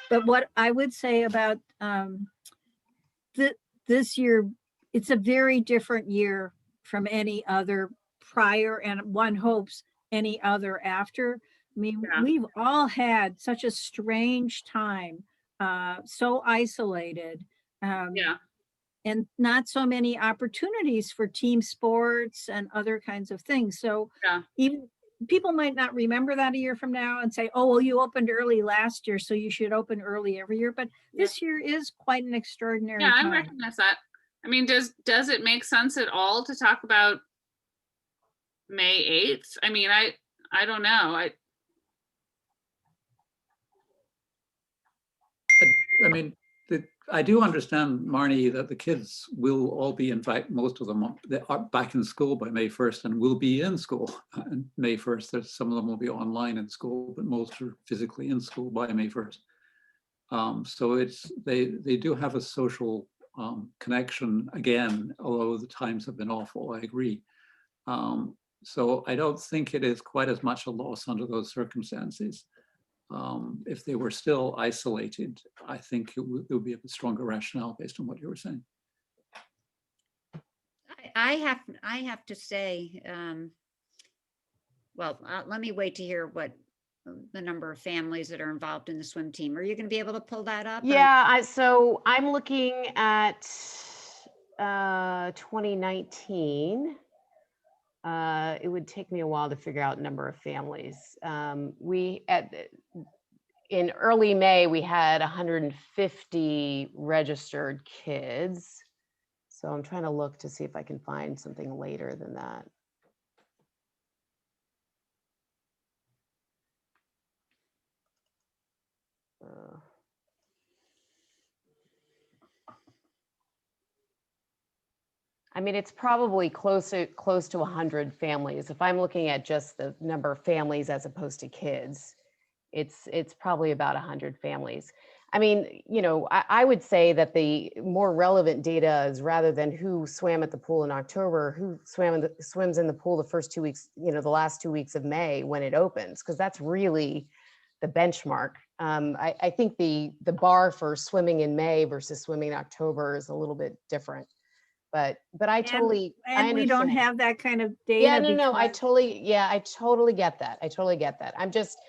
but what I would say about this year, it's a very different year from any other prior, and one hopes any other after. I mean, Yeah. we've all had such a strange time, so isolated. Yeah. And not so many opportunities for team sports and other kinds of things. So Yeah. even people might not remember that a year from now and say, oh, well, you opened early last year, so you should open early every year. But this year is quite an extraordinary Yeah, I time. recognize that. I mean, does it make sense at all to talk about May 8th? I mean, I don't know. I mean, I do understand, Marnie, that the kids will all be, in fact, most of them they are back in school by May 1st and will be in school on May 1st. There's, some of them will be online in school, but most are physically in school by May 1st. So they do have a social connection again, although the times have been awful, I agree. So I don't think it is quite as much a loss under those circumstances. If they were still isolated, I think there would be a stronger rationale based on what you were saying. I have to say, well, let me wait to hear what the number of families that are involved in the swim team. Are you going to be able to pull that up? Yeah, so I'm looking at 2019. It would take me a while to figure out number of families. In early May, we had 150 registered kids. So I'm trying to look to see if I can find something later than that. I mean, it's probably close to 100 families. If I'm looking at just the number of families as opposed to kids, it's probably about 100 families. I mean, I would say that the more relevant data is, rather than who swam at the pool in October, who swims in the pool the first 2 weeks, the last 2 weeks of May when it opens, because that's really the benchmark. I think the bar for swimming in May versus swimming in October is a little bit different. But I totally, and we don't have that kind of data. Yeah, no, I totally get that. I'm just,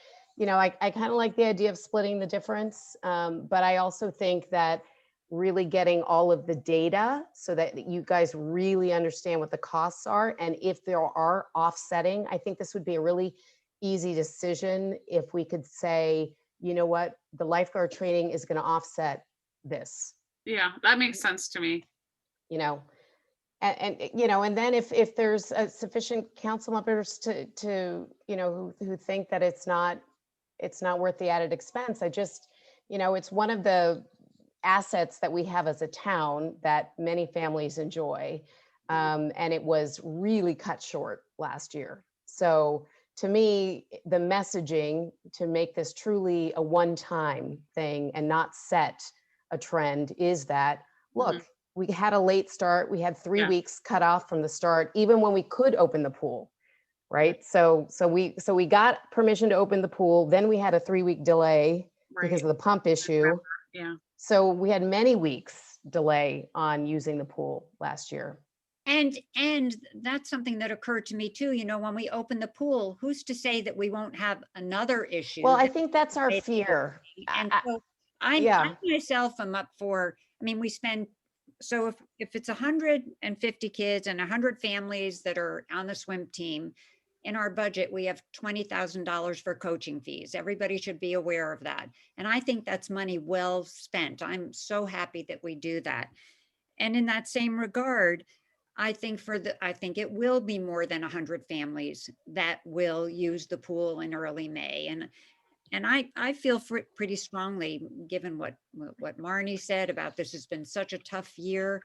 I kind of like the idea of splitting the difference. But I also think that really getting all of the data so that you guys really understand what the costs are. And if there are offsetting, I think this would be a really easy decision if we could say, you know what, the lifeguard training is going to offset this. Yeah, that makes sense to me. And then if there's a sufficient council members to who think that it's not worth the added expense, it's one of the assets that we have as a town that many families enjoy, and it was really cut short last year. So to me, the messaging to make this truly a one-time thing and not set a trend is that, look, we had a late start. We had 3 weeks cut off from the start, even when we could open the pool, right? So we got permission to open the pool. Then we had a 3-week delay because of the pump issue. Yeah. So we had many weeks delay on using the pool last year. And that's something that occurred to me too. When we open the pool, who's to say that we won't have another issue? Well, I think that's our fear. And so I myself am up for, we spend, so if it's 150 kids and 100 families that are on the swim team, in our budget, we have $20,000 for coaching fees. Everybody should be aware of that. And I think that's money well spent. I'm so happy that we do that. And in that same regard, I think I think it will be more than 100 families that will use the pool in early May. And I feel pretty strongly, given what Marnie said about this has been such a tough year,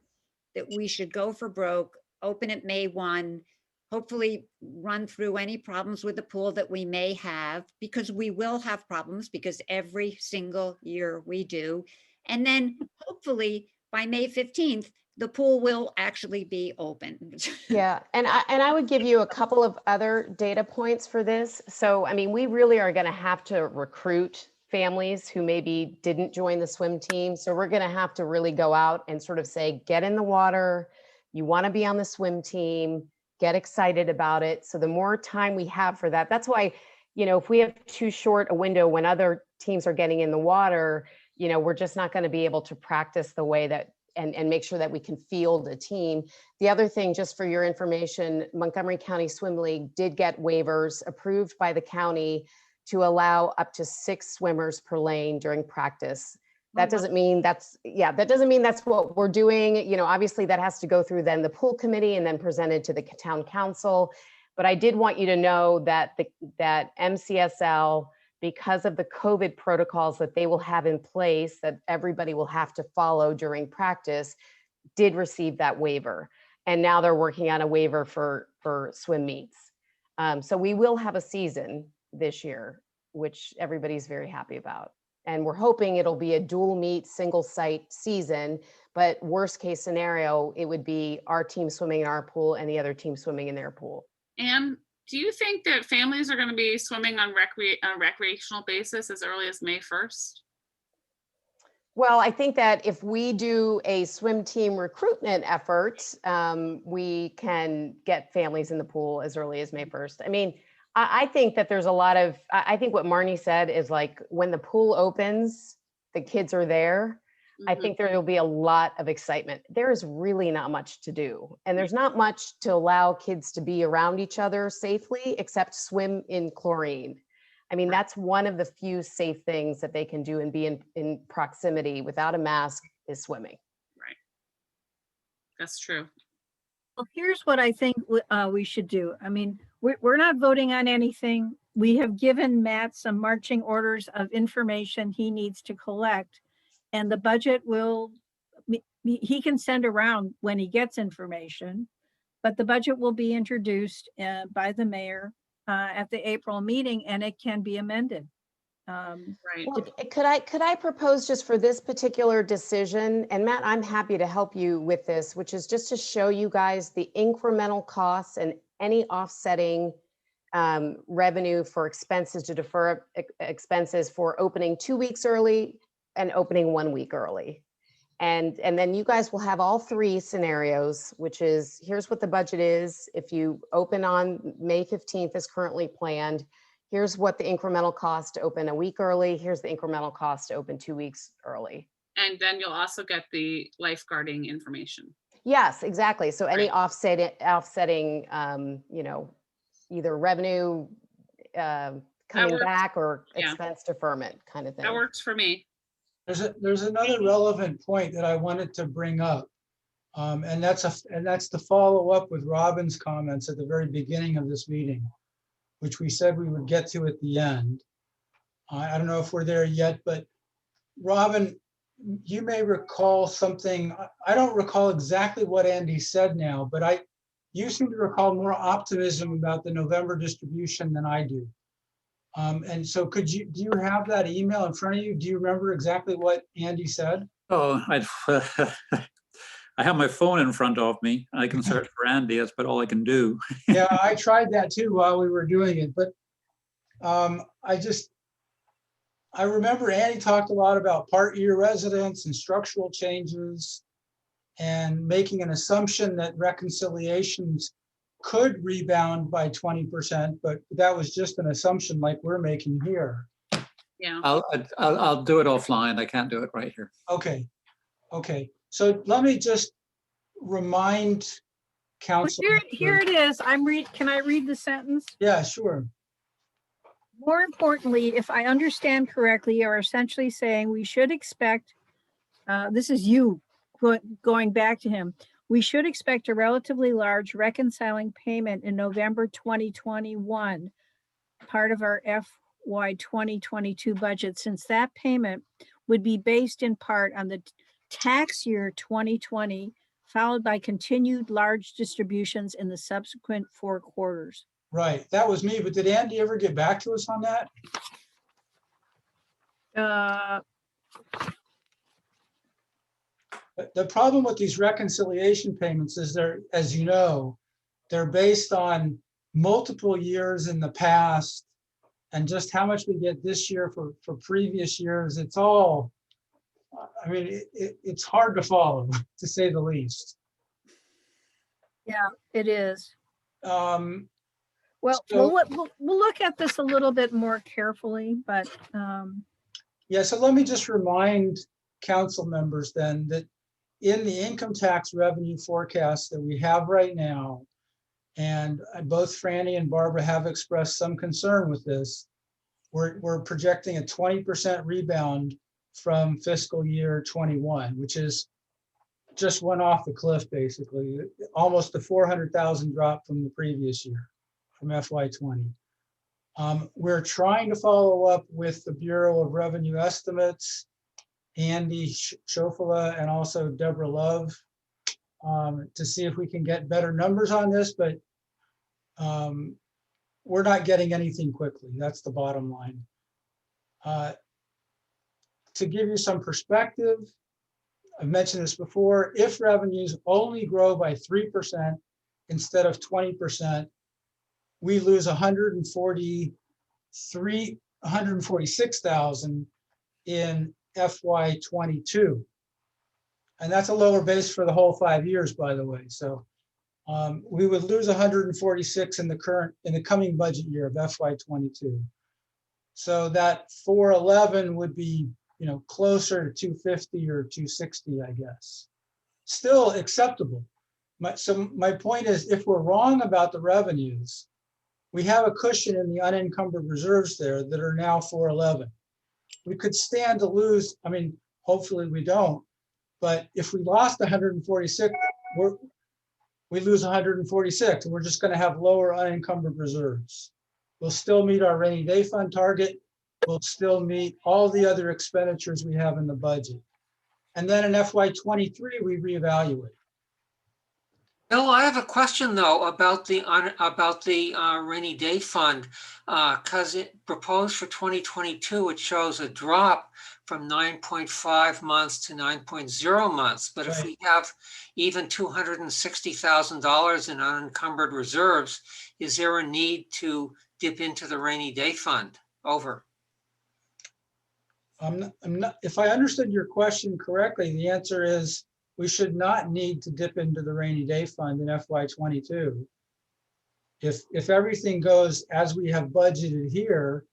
that we should go for broke, open it May 1, hopefully run through any problems with the pool that we may have, because we will have problems, because every single year we do. And then hopefully by May 15th, the pool will actually be open. Yeah, and I would give you a couple of other data points for this. So, I mean, we really are going to have to recruit families who maybe didn't join the swim team. So we're going to have to really go out and sort of say, get in the water. You want to be on the swim team, get excited about it. So the more time we have for that, that's why, you know, if we have too short a window when other teams are getting in the water, you know, we're just not going to be able to practice the way that and make sure that we can field a team. The other thing, just for your information, Montgomery County Swim League did get waivers approved by the county to allow up to 6 swimmers per lane during practice. That doesn't mean that doesn't mean that's what we're doing. You know, obviously that has to go through then the pool committee and then presented to the town council. But I did want you to know that that MCSL, because of the COVID protocols that they will have in place that everybody will have to follow during practice, did receive that waiver. And now they're working on a waiver for swim meets. So we will have a season this year, which everybody's very happy about. And we're hoping it'll be a dual meet, single site season, but worst case scenario, it would be our team swimming in our pool and the other team swimming in their pool. And do you think that families are going to be swimming on a recreational basis as early as May 1st? Well, I think that if we do a swim team recruitment effort, we can get families in the pool as early as May 1st. I mean, I think that there's a lot of, I think what Marnie said is like, when the pool opens, the kids are there. I think there will be a lot of excitement. There is really not much to do. And there's not much to allow kids to be around each other safely, except swim in chlorine. I mean, that's one of the few safe things that they can do and be in proximity without a mask is swimming. Right. That's true. Well, here's what I think we should do. I mean, we're not voting on anything. We have given Matt some marching orders of information he needs to collect. And the budget he can send around when he gets information, but the budget will be introduced by the mayor at the April meeting, and it can be amended. Right. Well, could I propose just for this particular decision, and Matt, I'm happy to help you with this, which is just to show you guys the incremental costs and any offsetting revenue for expenses to defer expenses for opening 2 weeks early and opening 1 week early. And then you guys will have all 3 scenarios, which is, here's what the budget is. If you open on May 15th as currently planned, here's what the incremental cost to open a week early. Here's the incremental cost to open 2 weeks early. And then you'll also get the lifeguarding information. Yes, exactly. So any offsetting, you know, either revenue coming back or expense deferment kind of thing. That works for me. There's another relevant point that I wanted to bring up. And that's the follow up with Robin's comments at the very beginning of this meeting, which we said we would get to at the end. I don't know if we're there yet, but Robin, you may recall something. I don't recall exactly what Andy said now, but you seem to recall more optimism about the November distribution than I do. And so do you have that email in front of you? Do you remember exactly what Andy said? Oh, I have my phone in front of me. I can search for Andy. That's about all I can do. Yeah, I tried that too while we were doing it, but I remember Andy talked a lot about part year residents and structural changes and making an assumption that reconciliations could rebound by 20%, but that was just an assumption like we're making here. Yeah. I'll do it offline. I can't do it right here. Okay. So let me just remind council. Here it is. Can I read the sentence? Yeah, sure. More importantly, if I understand correctly, you're essentially saying we should expect, this is you going back to him. We should expect a relatively large reconciling payment in November 2021, part of our FY 2022 budget, since that payment would be based in part on the tax year 2020, followed by continued large distributions in the subsequent 4 quarters. Right, that was me, but did Andy ever get back to us on that? The problem with these reconciliation payments is they're, as you know, they're based on multiple years in the past and just how much we get this year for previous years. It's all, I mean, it's hard to follow, to say the least. Yeah, it is. Um, Well, So- we'll look at this a little bit more carefully, but Yeah, so let me just remind council members then that in the income tax revenue forecast that we have right now, and both Franny and Barbara have expressed some concern with this, we're projecting a 20% rebound from fiscal year 21, which is just went off the cliff, basically, almost a 400,000 drop from the previous year, from FY20. We're trying to follow up with the Bureau of Revenue Estimates, Andy Schofela, and also Deborah Love, to see if we can get better numbers on this, but we're not getting anything quickly. That's the bottom line. To give you some perspective, I've mentioned this before, if revenues only grow by 3% instead of 20%, we lose 146,000 in FY22. And that's a lower base for the whole 5 years, by the way. So we would lose 146 in the coming budget year of FY22. So that 411 would be, closer to 250 or 260, I guess. Still acceptable. So my point is, if we're wrong about the revenues, we have a cushion in the unencumbered reserves there that are now 411. We could stand to lose, hopefully we don't, but if we lost 146, we lose 146, and we're just going to have lower unencumbered reserves. We'll still meet our rainy day fund target. We'll still meet all the other expenditures we have in the budget. And then in FY23, we reevaluate. Bill, I have a question though about the rainy day fund, because it proposed for 2022, it shows a drop from 9.5 months to 9.0 months. But if we have even $260,000 in unencumbered reserves, is there a need to dip into the rainy day fund? Over. If I understood your question correctly, the answer is we should not need to dip into the rainy day fund in FY22. If everything goes as we have budgeted here,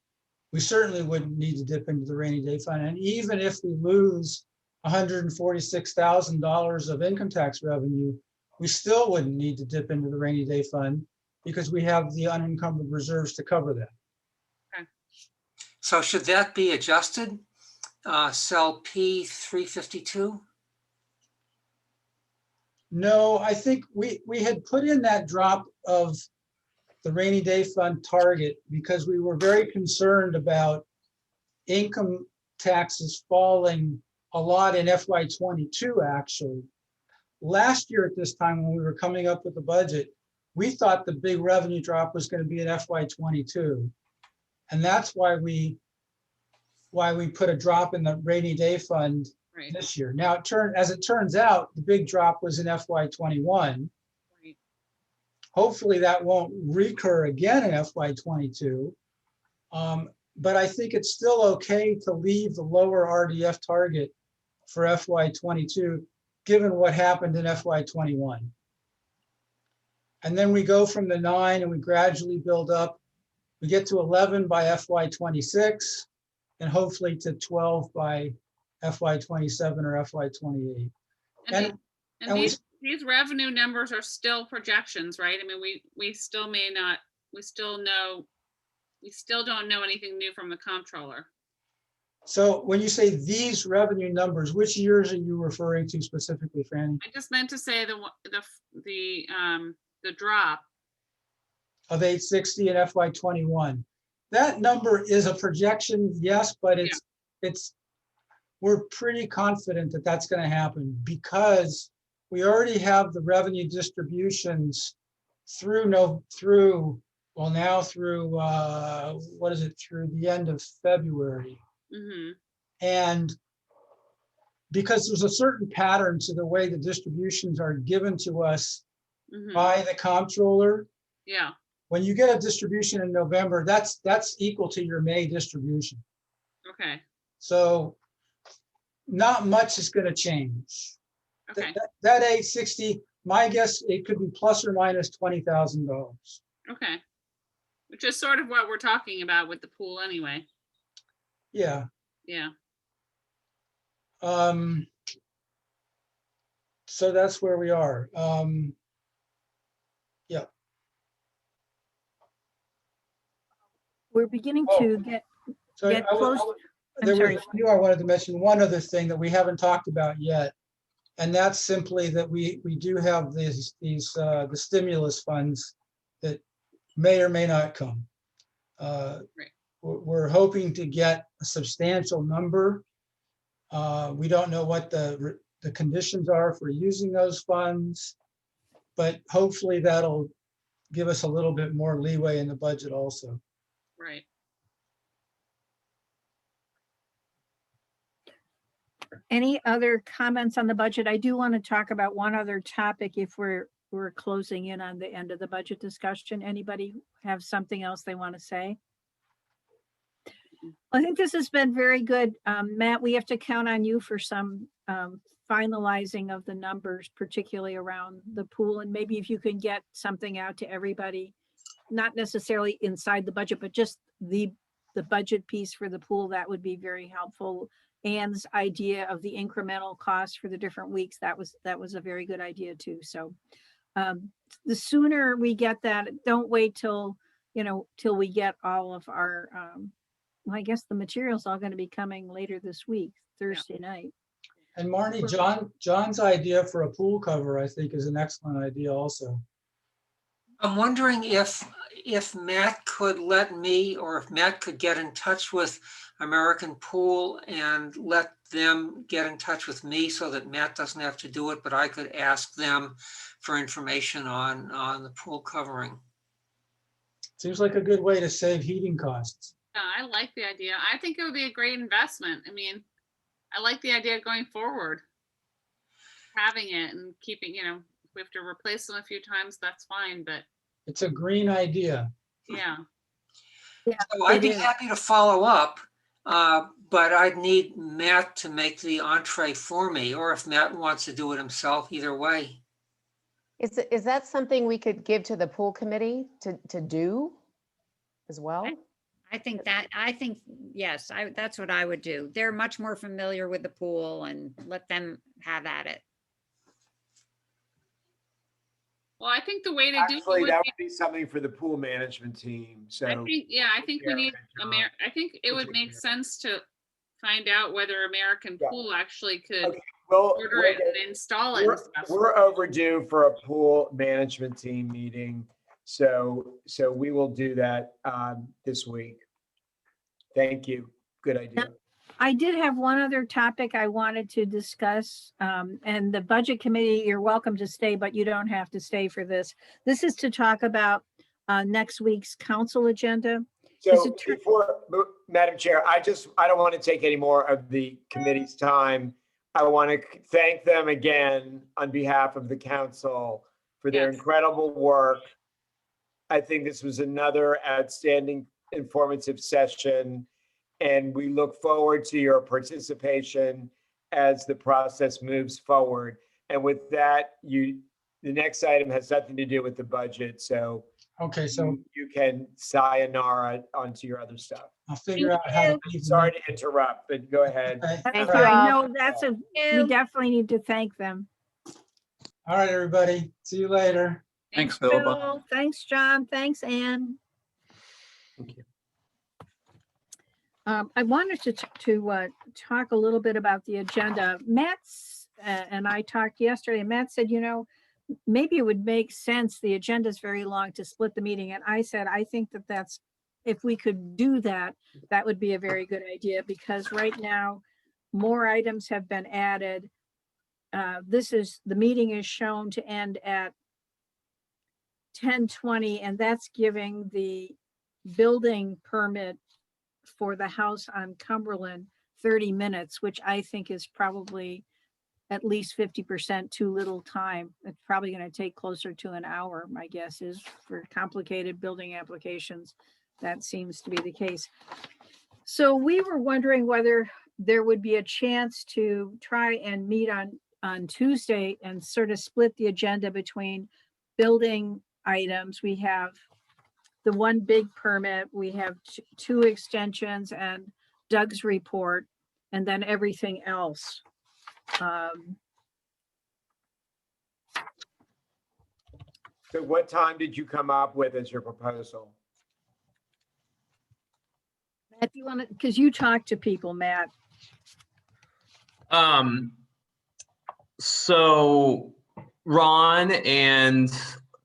we certainly wouldn't need to dip into the rainy day fund. And even if we lose $146,000 of income tax revenue, we still wouldn't need to dip into the rainy day fund because we have the unencumbered reserves to cover that. Okay. So should that be adjusted? Cell P352? No, I think we had put in that drop of the rainy day fund target because we were very concerned about income taxes falling a lot in FY22, actually. Last year at this time, when we were coming up with the budget, we thought the big revenue drop was going to be in FY22. And that's why we put a drop in the rainy day fund this year. Now, as it turns out, the big drop was in FY21. Right. Hopefully that won't recur again in FY22. But I think it's still okay to leave the lower RDF target for FY22, given what happened in FY21. And then we go from the 9 and we gradually build up. We get to 11 by FY26 and hopefully to 12 by FY27 or FY28. And these revenue numbers are still projections, right? I mean, we still don't know anything new from the comptroller. So when you say these revenue numbers, which years are you referring to specifically, Franny? I just meant to say the drop. Of 860 in FY '21. That number is a projection, yes, but we're pretty confident that that's going to happen because we already have the revenue distributions through what is it, through the end of February. Mhm. And because there's a certain pattern to the way the distributions are given to us Mhm. by the comptroller. Yeah. When you get a distribution in November, that's equal to your May distribution. Okay. So not much is going to change. Okay. That 860, my guess, it could be plus or minus $20,000. Okay. Which is sort of what we're talking about with the pool anyway. Yeah. Yeah. So that's where we are. We're beginning to get So Get close. I'm sorry. I wanted to mention one other thing that we haven't talked about yet. And that's simply that we do have the stimulus funds that may or may not come. Right. We're hoping to get a substantial number. We don't know what the conditions are for using those funds, but hopefully that'll give us a little bit more leeway in the budget also. Right. Any other comments on the budget? I do want to talk about one other topic if we're closing in on the end of the budget discussion. Anybody have something else they want to say? I think this has been very good. Matt, we have to count on you for some finalizing of the numbers, particularly around the pool. And maybe if you can get something out to everybody, not necessarily inside the budget, but just the budget piece for the pool, that would be very helpful. Anne's idea of the incremental cost for the different weeks, that was a very good idea too. So the sooner we get that, don't wait till we get all of our, well, I guess the material's all going to be coming later this week, Thursday night. And Marnie, John's idea for a pool cover, I think, is an excellent idea also. I'm wondering if Matt could let me, or if Matt could get in touch with American Pool and let them get in touch with me so that Matt doesn't have to do it, but I could ask them for information on the pool covering. Seems like a good way to save heating costs. Yeah, I like the idea. I think it would be a great investment. I mean, I like the idea going forward. Having it and keeping, if we have to replace them a few times, that's fine, but It's a green idea. yeah. So I'd be happy to follow up, but I'd need Matt to make the entree for me, or if Matt wants to do it himself, either way. Is that something we could give to the pool committee to do as well? I think yes, that's what I would do. They're much more familiar with the pool and let them have at it. Well, I think the way to do Actually, it that would be something for the pool management team. So I think we need I think it would make sense to find out whether American Pool actually could order it and install it and stuff. We're overdue for a pool management team meeting. So we will do that this week. Thank you. Good idea. I did have one other topic I wanted to discuss, and the budget committee, you're welcome to stay, but you don't have to stay for this. This is to talk about next week's council agenda. So before, Madam Chair, I don't want to take any more of the committee's time. I want to thank them again on behalf of the council for their incredible work. I think this was another outstanding informative session, and we look forward to your participation as the process moves forward. And with that, the next item has nothing to do with the budget, so okay, so you can sayonara onto your other stuff. I'll figure out how to leave. Sorry to interrupt, but go ahead. Thank you I all. know we definitely need to thank them. All right, everybody. See you later. Thanks, Phil. Bye. Phil, thanks, John. Thanks, Ann. Thank you. I wanted to talk a little bit about the agenda. Matt's and I talked yesterday, and Matt said, maybe it would make sense. The agenda is very long to split the meeting. And I said, I think that's, if we could do that, that would be a very good idea, because right now more items have been added. The meeting is shown to end at 10:20, and that's giving the building permit for the house on Cumberland 30 minutes, which I think is probably at least 50% too little time. It's probably going to take closer to an hour, my guess is, for complicated building applications. That seems to be the case. So we were wondering whether there would be a chance to try and meet on Tuesday and sort of split the agenda between building items. We have the one big permit, we have two extensions and Doug's report, and then everything else. So what time did you come up with as your proposal? Matt, do you want to, because you talk to people, Matt. So Ron and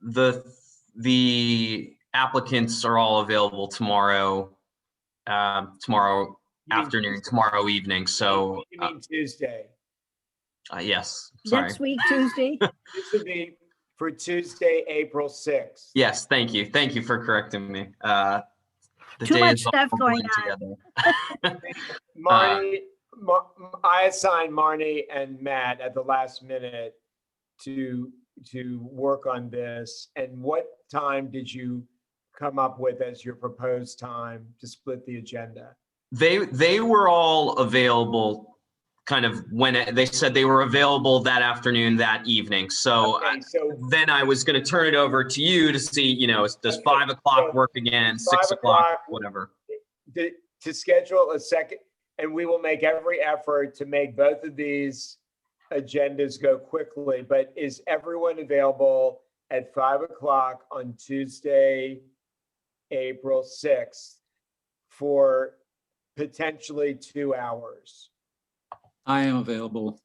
the applicants are all available tomorrow, tomorrow afternoon, tomorrow evening. So you mean Tuesday? yes, sorry. Next week, Tuesday. This would be for Tuesday, April 6th. Yes, thank you. Thank you for correcting me. The Too day much is all stuff going blending on. together. Marnie, I assigned Marnie and Matt at the last minute to work on this. And what time did you come up with as your proposed time to split the agenda? They were all available kind of when they said they were available that afternoon, that evening. So, Okay, so then I was going to turn it over to you to see, does Okay, 5 o'clock so work again, 6 5 o'clock, o'clock, whatever. to schedule a second, and we will make every effort to make both of these agendas go quickly. But is everyone available at 5 o'clock on Tuesday, April 6th for potentially 2 hours? I am available.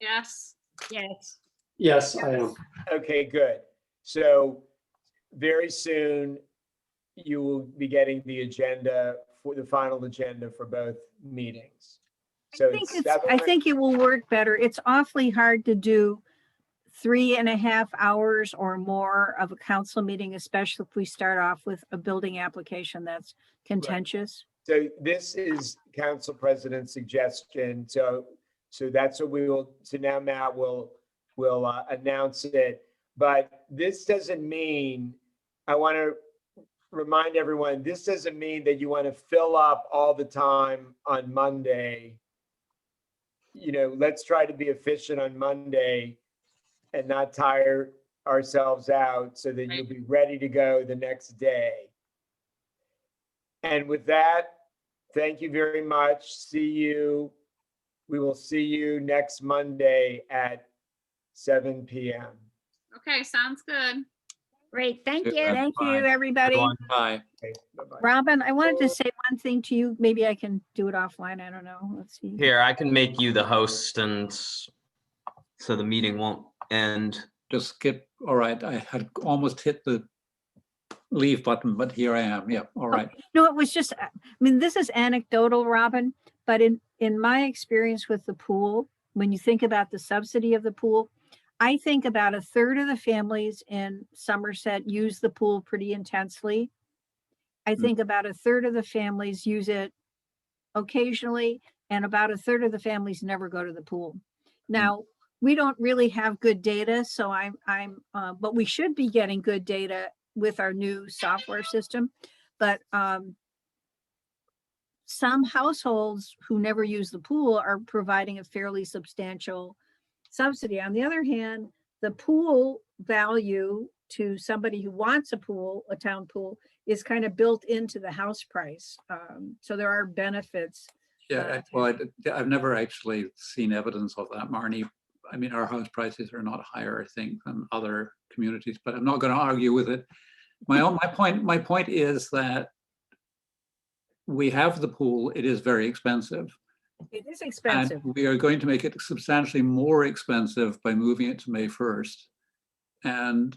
Yes. Yes. Yes, I am. Okay, good. So very soon you will be getting the agenda for the final agenda for both meetings. So I think it will work better. It's awfully hard to do 3.5 hours or more of a council meeting, especially if we start off with a building application that's contentious. So this is Council President's suggestion. So that's what we will. So now Matt will announce it. But this doesn't mean, I want to remind everyone, this doesn't mean that you want to fill up all the time on Monday. Let's try to be efficient on Monday and not tire ourselves out so that you'll be ready to go the next day. And with that, thank you very much. We will see you next Monday at 7 p.m. Okay, sounds good. Great. Thank you. Thank you, Bye. everybody. Everyone, bye. Okay, bye-bye. Robin, I wanted to say one thing to you. Maybe I can do it offline. I don't know. Let's see. Here, I can make you the host, and so the meeting won't end. Just skip. All right. I had almost hit the leave button, but here I am. Yeah. All right. No, it was just, this is anecdotal, Robin, but in my experience with the pool, when you think about the subsidy of the pool, I think about 1/3 of the families in Somerset use the pool pretty intensely. I think about 1/3 of the families use it occasionally, and about 1/3 of the families never go to the pool. Now, we don't really have good data, so but we should be getting good data with our new software system. But some households who never use the pool are providing a fairly substantial subsidy. On the other hand, the pool value to somebody who wants a pool, a town pool, is kind of built into the house price. So there are benefits. Yeah. Well, I've never actually seen evidence of that, Marnie. I mean, our house prices are not higher, I think, than other communities, but I'm not going to argue with it. My point is that we have the pool, it is very expensive. It is And expensive. we are going to make it substantially more expensive by moving it to May 1st. And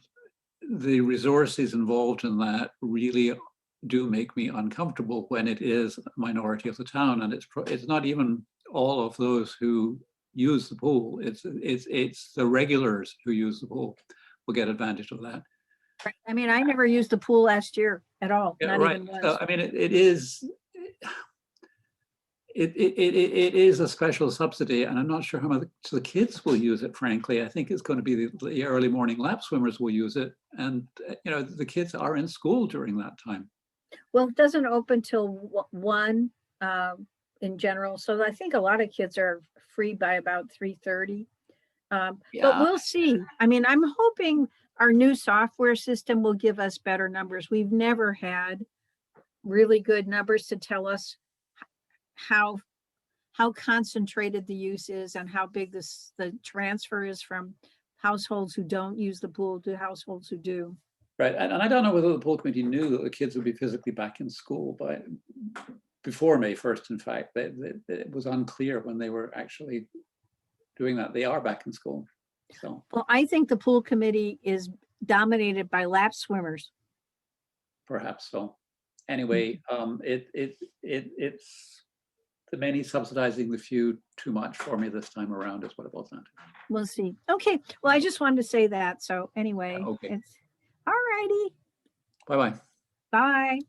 the resources involved in that really do make me uncomfortable when it is a minority of the town, and it's not even all of those who use the pool. It's the regulars who use the pool will get advantage of that. Right. I mean, I never used the pool last year at all, Yeah, not right. even once. So, I mean, it is a special subsidy, and I'm not sure how much the kids will use it, frankly. I think it's going to be the early morning lap swimmers will use it. And, the kids are in school during that time. Well, it doesn't open till 1 in general. So I think a lot of kids are free by about 3:30. But Yeah. we'll see. I mean, I'm hoping our new software system will give us better numbers. We've never had really good numbers to tell us how concentrated the use is and how big the transfer is from households who don't use the pool to households who do. Right, and I don't know whether the pool committee knew that the kids would be physically back in school before May 1st, in fact. It was unclear when they were actually doing that. They are back in school, so. Well, I think the pool committee is dominated by lap swimmers. Perhaps so. Anyway, it's the many subsidizing the few too much for me this time around is what it boils down to. We'll see. Okay, well, I just wanted to say that. So anyway, Okay. it's all righty. Bye-bye. Bye.